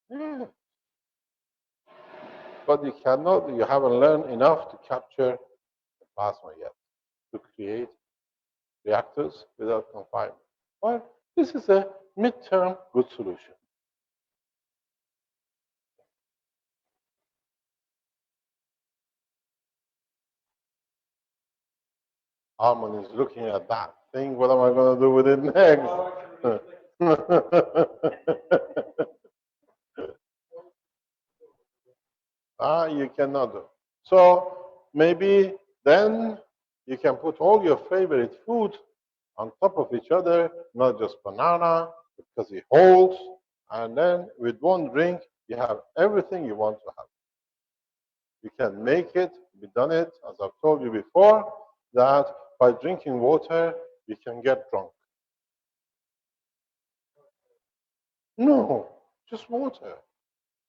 S3: Yeah. But you cannot, you haven't learned enough to capture the plasma yet, to create reactors without confinement. Well, this is a midterm good solution. Arman is looking at that thing. What am I going to do with it next? You cannot do. So maybe then you can put all your favorite food on top of each other, not just banana, because it holds. And then with one drink, you have everything you want to have. You can make it, we've done it, as I've told you before, that by drinking water, you can get drunk. No, just water.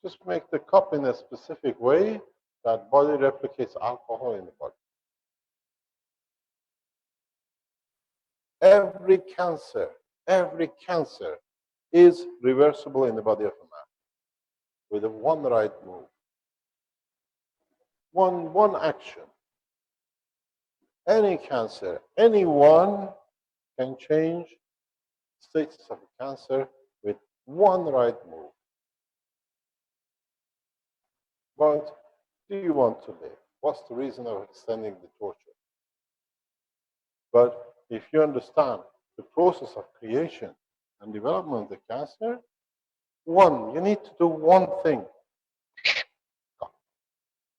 S3: Just make the cup in a specific way that body replicates alcohol in the body. Every cancer is reversible in the body of a man with a one right move, one action. Any cancer, anyone can change status of a cancer with one right move. But do you want to live? What's the reason of extending the torture? But if you understand the process of creation and development of the cancer, you need to do one thing.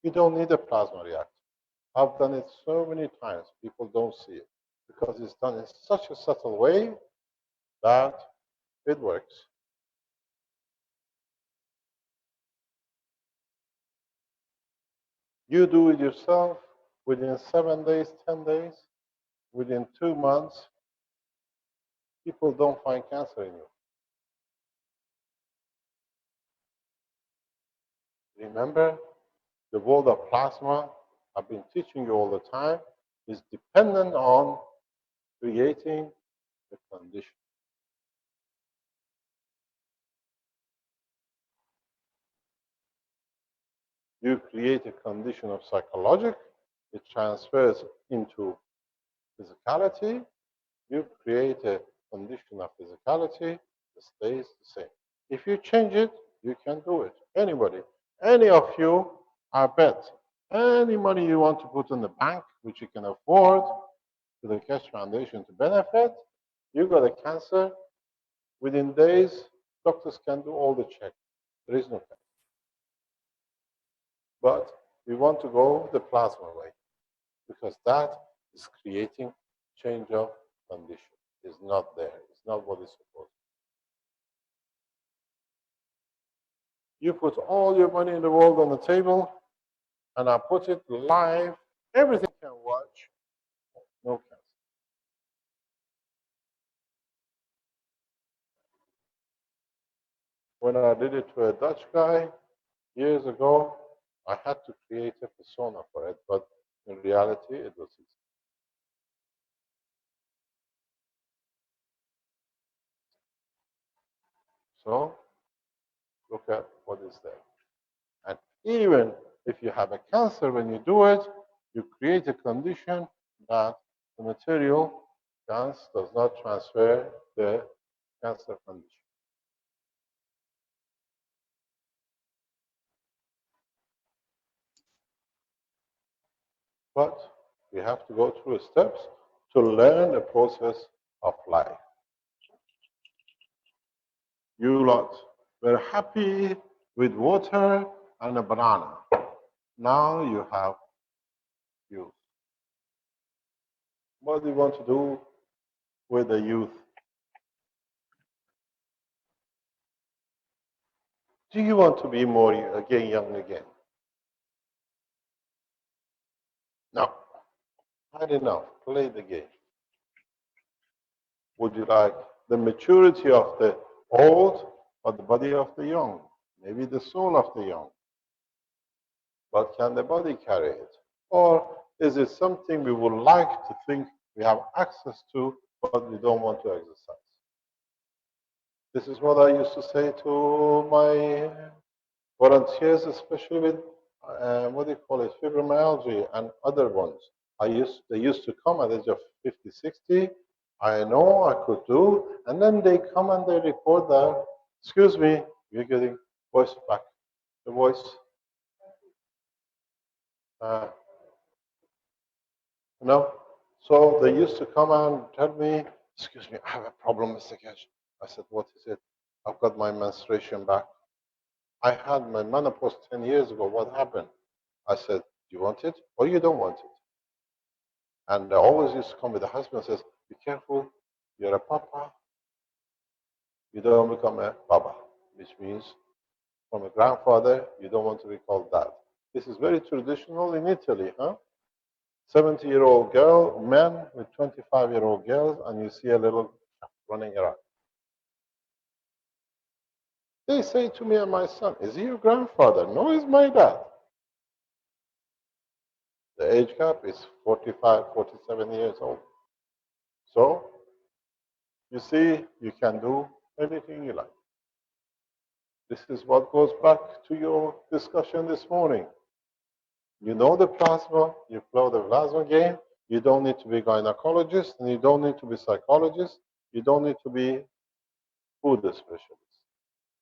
S3: You don't need a plasma reactor. I've done it so many times, people don't see it because it's done in such a subtle way that it works. You do it yourself within 7 days, 10 days, within 2 months, people don't find cancer in you. Remember, the world of plasma, I've been teaching you all the time, is dependent on creating the condition. You create a condition of psychologic, it transfers into physicality. You create a condition of physicality that stays the same. If you change it, you can do it. Anybody, any of you, I bet, any money you want to put in the bank, which you can afford to the Cash Foundation to benefit, you got a cancer, within days, doctors can do all the checks. There is no cancer. But we want to go the plasma way because that is creating change of condition. It's not there. It's not what it's supposed to be. You put all your money in the world on the table, and I put it live. Everything you can watch. No cancer. When I did it to a Dutch guy years ago, I had to create a persona for it, but in reality, it was easy. So look at what is there. And even If you have a cancer, when you do it, you create a condition that the material gas does not transfer the cancer condition. But we have to go through steps to learn the process of life. You lot were happy with water and a banana. Now you have youth. What do you want to do with the youth? Do you want to be more again young again? No. Had enough. Play the game. Would you like the maturity of the old or the body of the young? Maybe the soul of the young. But can the body carry it? Or is it something we would like to think we have access to, but we don't want to exercise? This is what I used to say to my volunteers, especially with what do you call it, fibromyalgia and other ones. They used to come at the age of 50, 60. I know I could do, and then they come and they report that, excuse me, you're getting voice back. The voice, uh, you know. So they used to come and tell me, excuse me, I have a problem, Mr. Cash. I said, what is it? I've got my menstruation back. I had my menopause 10 years ago. What happened? I said, do you want it or you don't want it? And I always used to come with the husband and says, be careful, you're a papa, you don't become a baba, which means from a grandfather, you don't want to be called dad. This is very traditional in Italy, huh? 70-year-old girl, men with 25-year-old girls, and you see a little running around. They say to me and my son, is he your grandfather? No, he's my dad. The age gap is 45, 47 years old. So, you see, you can do anything you like. This is what goes back to your discussion this morning. You know the plasma, you play the plasma game, you don't need to be gynecologist, and you don't need to be psychologist, you don't need to be food specialist.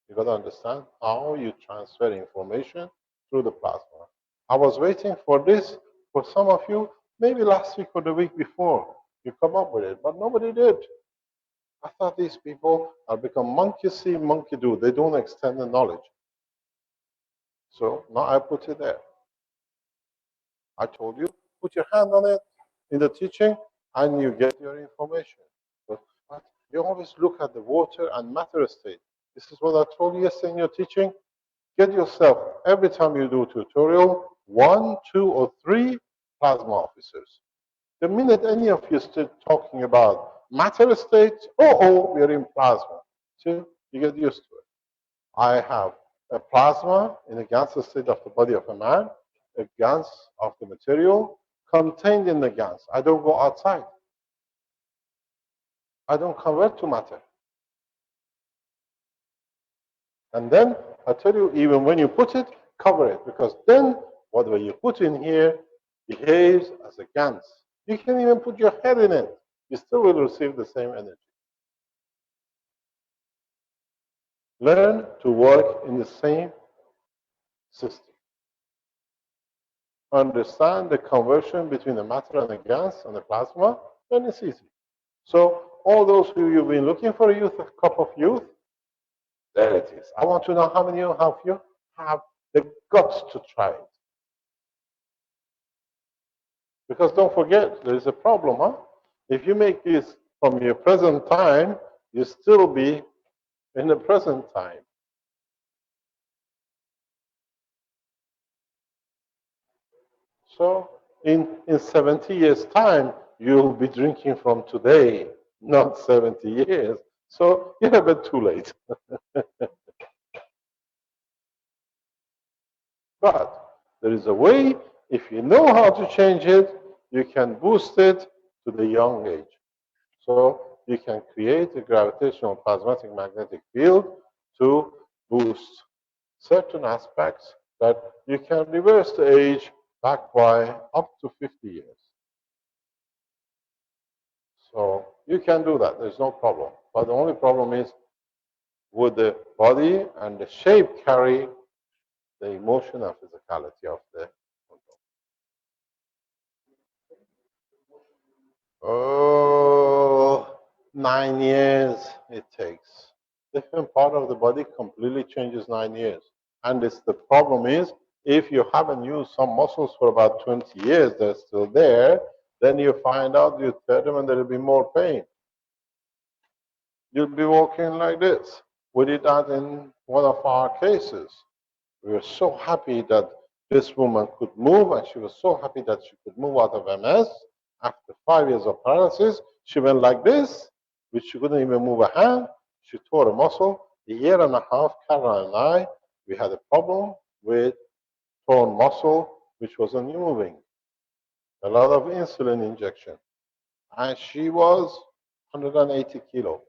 S3: You got to understand how you transfer information through the plasma. I was waiting for this for some of you, maybe last week or the week before. You come up with it, but nobody did. I thought these people have become monkey see, monkey do. They don't extend the knowledge. So now I put it there. I told you, put your hand on it in the teaching and you get your information. But you always look at the water and matter state. This is what I told you yesterday in your teaching. Get yourself, every time you do a tutorial, 1, 2, or 3 plasma officers. The minute any of you start talking about matter states, we're in plasma. See, you get used to it. I have a plasma in a gaseous state of the body of a man, a gas of the material contained in the gas. I don't go outside. I don't convert to matter. And then I tell you, even when you put it, cover it, because then whatever you put in here behaves as a gas. You can even put your head in it. You still will receive the same energy. Learn to work in the same system. Understand the conversion between the matter and the gas and the plasma, then it's easy. So all those who you've been looking for a youth, a cup of youth, there it is. I want to know how many of you have the guts to try it. Because don't forget, there is a problem, huh? If you make this from your present time, you still be in the present time. So in 70 years' time, you'll be drinking from today, not 70 years. So you're a bit too late. But there is a way, if you know how to change it, you can boost it to the young age. So you can create a gravitational plasmatic magnetic field to boost certain aspects that you can reverse the age back by up to 50 years. So you can do that. There's no problem. But the only problem is, would the body and the shape carry the emotion and physicality of the control? Oh, 9 years it takes. Different part of the body completely changes 9 years. And it's the problem is, if you haven't used some muscles for about 20 years, they're still there, then you find out, you tell them, and there'll be more pain. You'll be walking like this. We did that in one of our cases. We were so happy that this woman could move, and she was so happy that she could move out of MS. After 5 years of paralysis, she went like this, which she couldn't even move a hand. She tore a muscle. A year and a half, Caroline and I, we had a problem with torn muscle, which wasn't moving. A lot of insulin injection. And she was 180 kilo.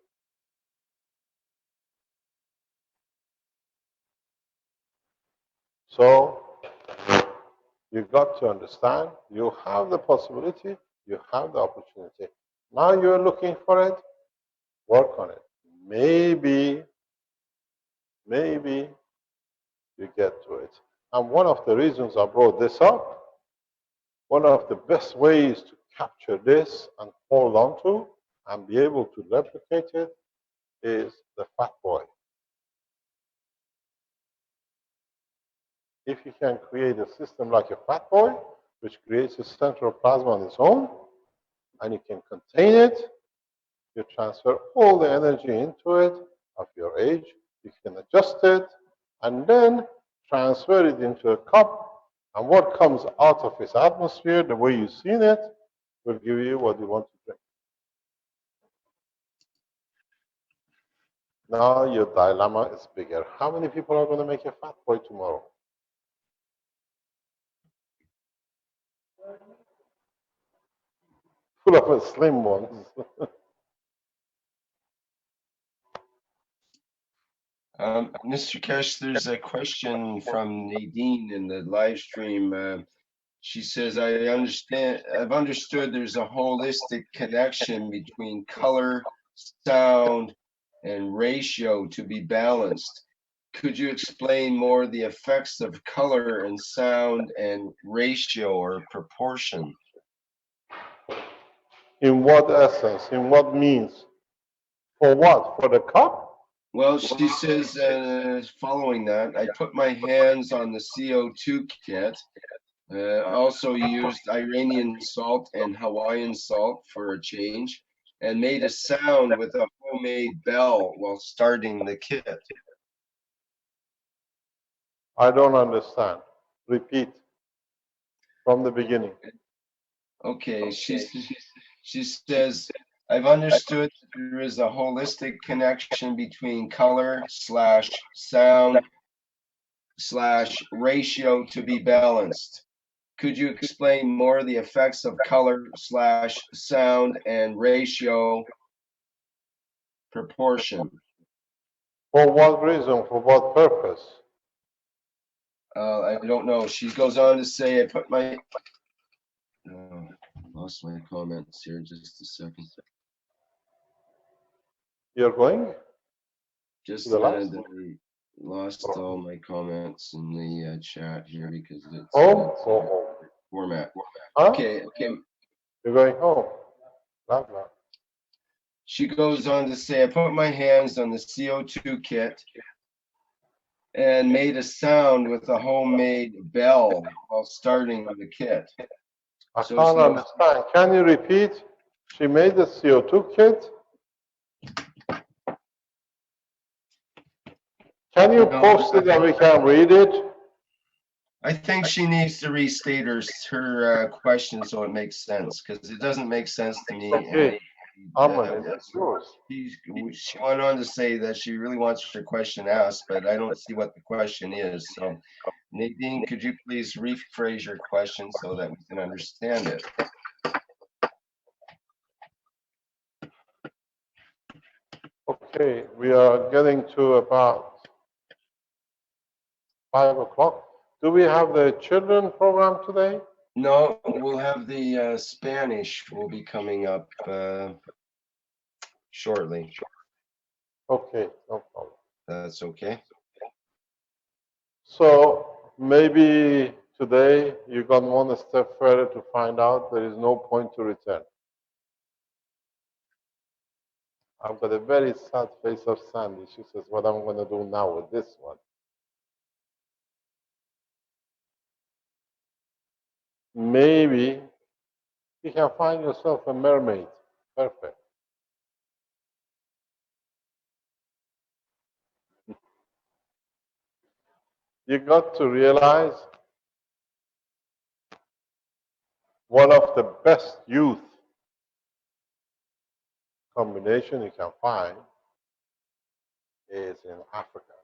S3: So you got to understand, you have the possibility, you have the opportunity. Now you're looking for it, work on it. Maybe you get to it. And one of the reasons I brought this up, one of the best ways to capture this and hold on to and be able to replicate it is the fat boy. If you can create a system like a fat boy, which creates a central plasma on its own, and you can contain it, you transfer all the energy into it of your age, you can adjust it, and then transfer it into a cup, and what comes out of its atmosphere, the way you've seen it, will give you what you want to drink. Now your dilemma is bigger. How many people are going to make a fat boy tomorrow? Full of slim ones.
S1: Mr. Kesh, there's a question from Nadine in the live stream. She says, I've understood there's a holistic connection between color, sound, and ratio to be balanced. Could you explain more the effects of color and sound and ratio or proportion?
S3: In what essence? In what means? For what? For the cup?
S1: Well, she says, following that, I put my hands on the CO2 kit. Also used Iranian salt and Hawaiian salt for a change, and made a sound with a homemade bell while starting the kit.
S3: I don't understand. Repeat from the beginning.
S1: Okay, she says, I've understood there is a holistic connection between color slash sound slash ratio to be balanced. Could you explain more the effects of color slash sound and ratio proportion?
S3: For what reason? For what purpose?
S1: I don't know. She goes on to say, I put my, lost my comments here, just a second.
S3: You're going?
S1: Just
S3: The
S1: a
S3: last?
S1: minute, I lost all my comments in the chat here because it's
S3: Home? Go home.
S1: format.
S3: Huh?
S1: Okay.
S3: You're going home. Blah, blah.
S1: She goes on to say, I put my hands on the CO2 kit and made a sound with a homemade bell while starting the kit.
S3: I
S1: So
S3: can't
S1: she-
S3: understand. Can you repeat? She made the CO2 kit. Can you
S1: No.
S3: post it and we can read it?
S1: I think she needs to restate her question so it makes sense, because it doesn't make sense to me.
S3: Okay. Amen. It's yours.
S1: She went on to say that she really wants her question asked, but I don't see what the question is. So Nadine, could you please rephrase your question so that we can understand it?
S3: Okay, we are getting to about 5 o'clock. Do we have the children program today?
S1: No, we'll have the Spanish will be coming up shortly.
S3: Okay, no problem.
S1: That's okay.
S3: So maybe today you got one step further to find out there is no point to return. I've got a very sad face of Sandy. She says, what I'm going to do now with this one. Maybe you can find yourself a mermaid. Perfect. You got to realize one of the best youth combination you can find is in Africa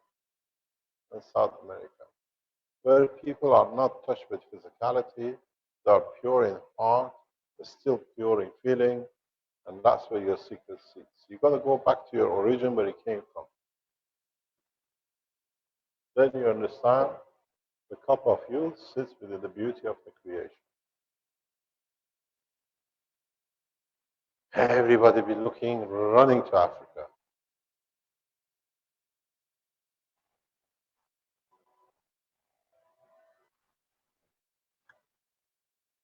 S3: and South America, where people are not touched with physicality, they are pure in heart, they're still pure in feeling, and that's where your secret sits. You got to go back to your origin where it came from. Then you understand the cup of youth sits within the beauty of the creation. Everybody be looking, running to Africa.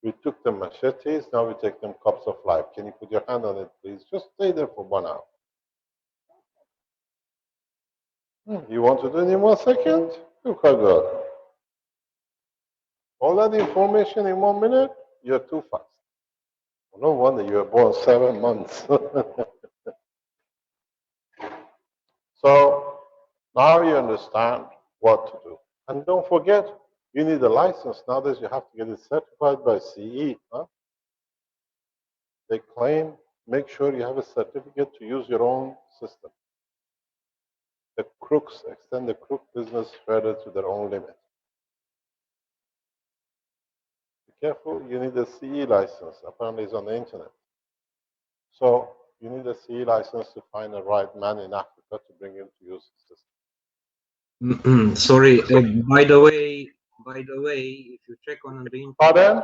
S3: We took the machetes, now we take them cups of life. Can you put your hand on it, please? Just stay there for 1 hour. You want to do it in 1 second? You can go. All that information in 1 minute? You're too fast. No wonder you were born 7 months. So now you understand what to do. And don't forget, you need a license. Nowadays you have to get it certified by CE. Huh? They claim, make sure you have a certificate to use your own system. The crooks extend the crook business further to their own limit. Be careful, you need a CE license. Apparently it's on the internet. So you need a CE license to find the right man in Africa to bring him to use the system.
S4: Sorry, by the way, if you check on the internet,
S3: Pardon?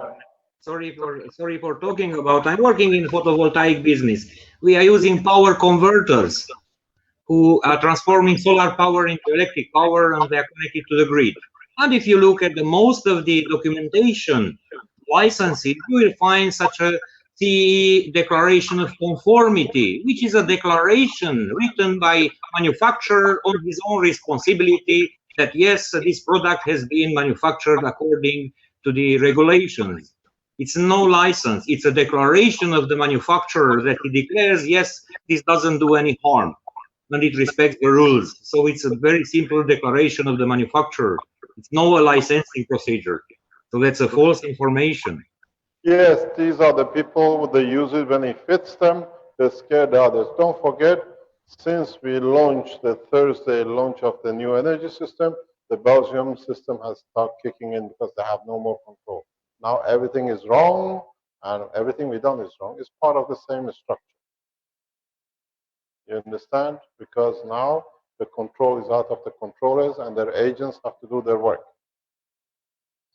S4: sorry for talking about. I'm working in photovoltaic business. We are using power converters who are transforming solar power into electric power, and they are connected to the grid. And if you look at the most of the documentation licenses, you will find such a CE declaration of conformity, which is a declaration written by manufacturer on his own responsibility that yes, this product has been manufactured according to the regulations. It's no license, it's a declaration of the manufacturer that he declares, yes, this doesn't do any harm and it respects the rules. So it's a very simple declaration of the manufacturer. It's no licensing procedure. So that's a false information.
S3: Yes, these are the people they use it when it fits them. They scare the others. Don't forget, since we launched the Thursday launch of the new energy system, the Belgium system has started kicking in because they have no more control. Now everything is wrong, and everything we've done is wrong. It's part of the same structure. You understand? Because now the control is out of the controllers, and their agents have to do their work.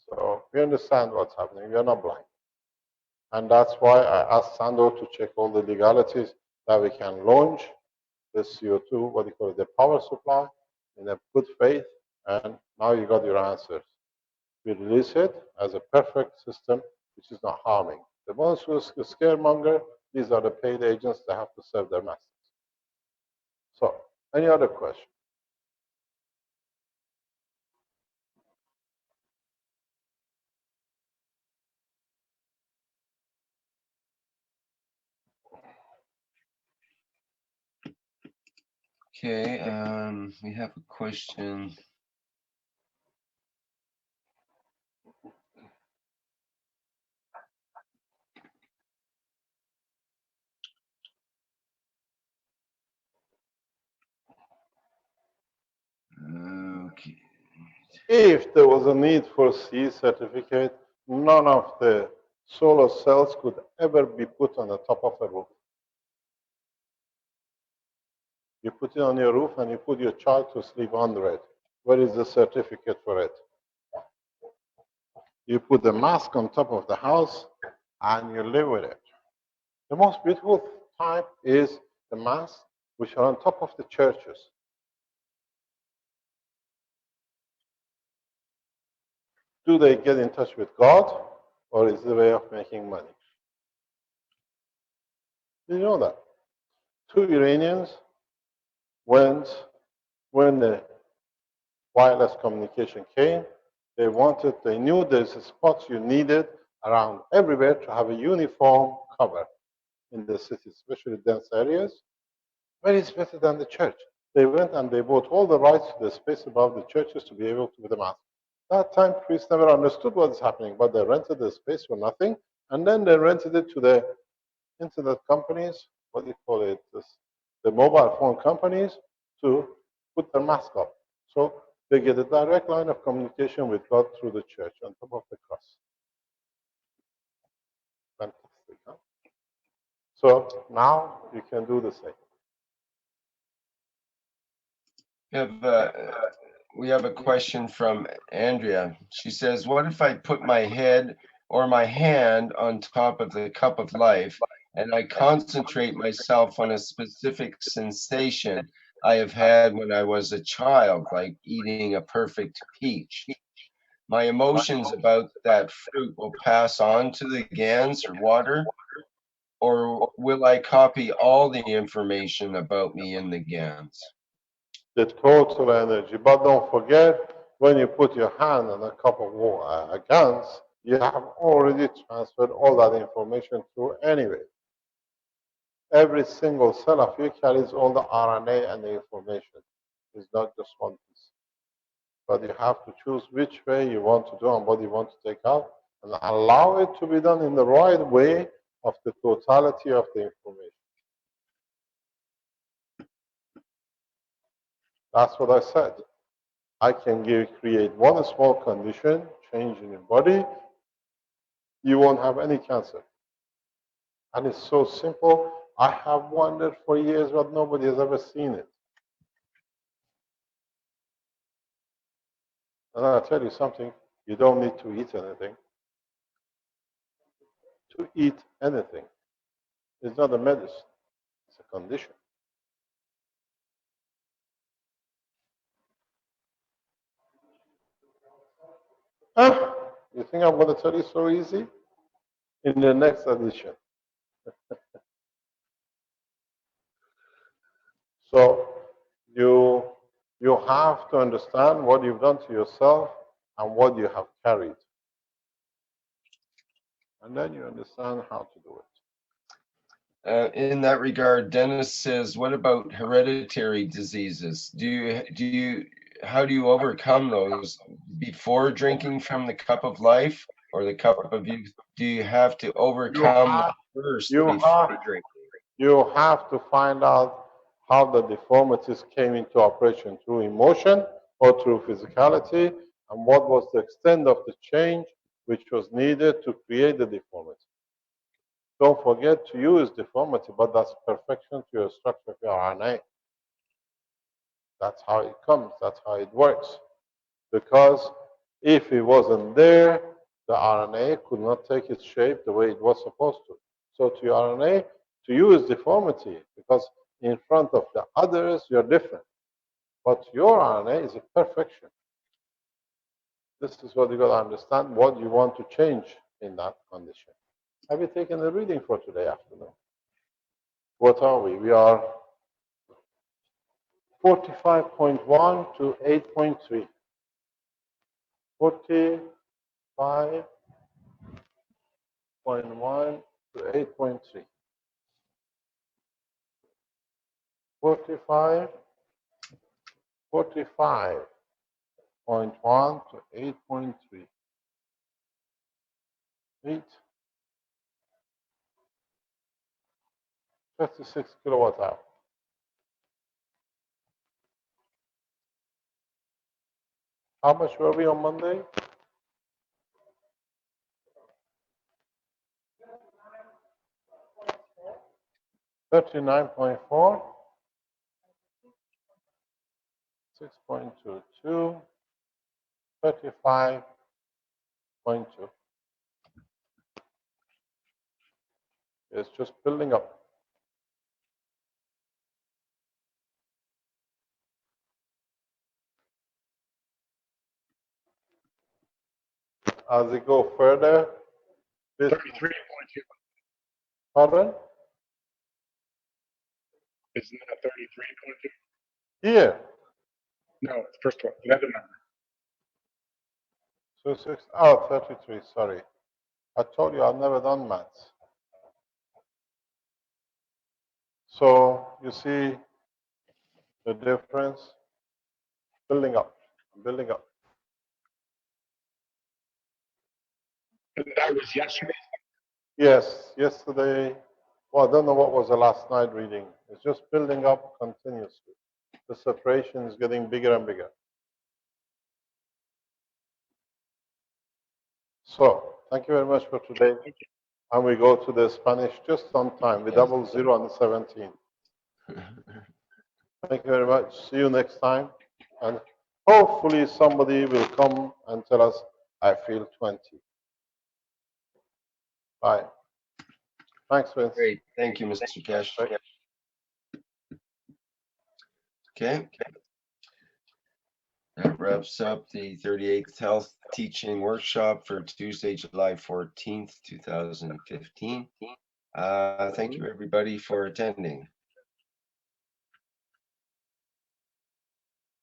S3: So we understand what's happening. We are not blind. And that's why I asked Sandor to check all the legalities that we can launch the CO2, what do you call it, the power supply in a good faith. And now you got your answers. We release it as a perfect system, which is not harming. The ones who are scaremonger, these are the paid agents that have to serve their masters. So, any other question?
S1: Okay, we have a question. Okay.
S3: If there was a need for CE certificate, none of the solar cells could ever be put on the top of a roof. You put it on your roof and you put your child to sleep under it. Where is the certificate for it? You put the mask on top of the house and you live with it. The most beautiful type is the masks which are on top of the churches. Do they get in touch with God, or is it a way of making money? Do you know that? Two Iranians went when the wireless communication came. They knew there's spots you needed around everywhere to have a uniform cover in the city, especially dense areas. Where is better than the church? They went and they bought all the rights to the space above the churches to be able to put the mask. That time, priests never understood what is happening, but they rented the space for nothing, and then they rented it to the internet companies, what do you call it, the mobile phone companies, to put their mask up. So they get a direct line of communication with God through the church on top of the cross. Fantastic, huh? So now you can do the same.
S1: We have a question from Andrea. She says, what if I put my head or my hand on top of the cup of life and I concentrate myself on a specific sensation I have had when I was a child, like eating a perfect peach? My emotions about that fruit will pass on to the gans or water, or will I copy all the information about me in the gans?
S3: The total energy. But don't forget, when you put your hand on a cup of guns, you have already transferred all that information through anyway. Every single cell of you carries all the RNA and the information. It's not just one piece. But you have to choose which way you want to do and what you want to take out and allow it to be done in the right way of the totality of the information. That's what I said. I can create one small condition, change in your body, you won't have any cancer. And it's so simple. I have wondered for years, but nobody has ever seen it. And I'll tell you something, you don't need to eat anything. To eat anything is not a medicine, it's a condition. Ah, you think I'm going to tell you so easy? In the next edition. So you have to understand what you've done to yourself and what you have carried. And then you understand how to do it.
S1: In that regard, Dennis says, what about hereditary diseases? How do you overcome those before drinking from the cup of life or the cup of youth? Do you have to overcome them first before drinking?
S3: You have to find out how the deformities came into operation through emotion or through physicality, and what was the extent of the change which was needed to create the deformity. Don't forget to use deformity, but that's perfection to your structure of your RNA. That's how it comes, that's how it works. Because if it wasn't there, the RNA could not take its shape the way it was supposed to. So to your RNA, to use deformity, because in front of the others, you're different. But your RNA is a perfection. This is what you got to understand, what you want to change in that condition. Have you taken the reading for today afternoon? What are we? We are 45.1 to 8.3. 45.1 to 8.3. 45.1 to 8.3. 56 kilowatt hour. How much were we on Monday? $39.4, 6.22, 35.1 going to. It's just building up. As we go further, this
S5: 33.2.
S3: pardon?
S5: Isn't that 33.2?
S3: Here.
S5: No, it's first one. The other number.
S3: So 33, sorry. I told you I've never done maths. So you see the difference? Building up, building up.
S5: And that was yesterday.
S3: Yes, yesterday, well, I don't know what was the last night reading. It's just building up continuously. The separation is getting bigger and bigger. So, thank you very much for today. And we go to the Spanish just on time with
S1: Yes.
S3: 00 and 17. Thank you very much. See you next time. And hopefully somebody will come and tell us, I feel 20. Bye. Thanks, Vince.
S1: Great. Thank you, Mr. Cash. Okay. That wraps up the 38th Health Teaching Workshop for Tuesday, July 14th, 2015. Thank you, everybody, for attending.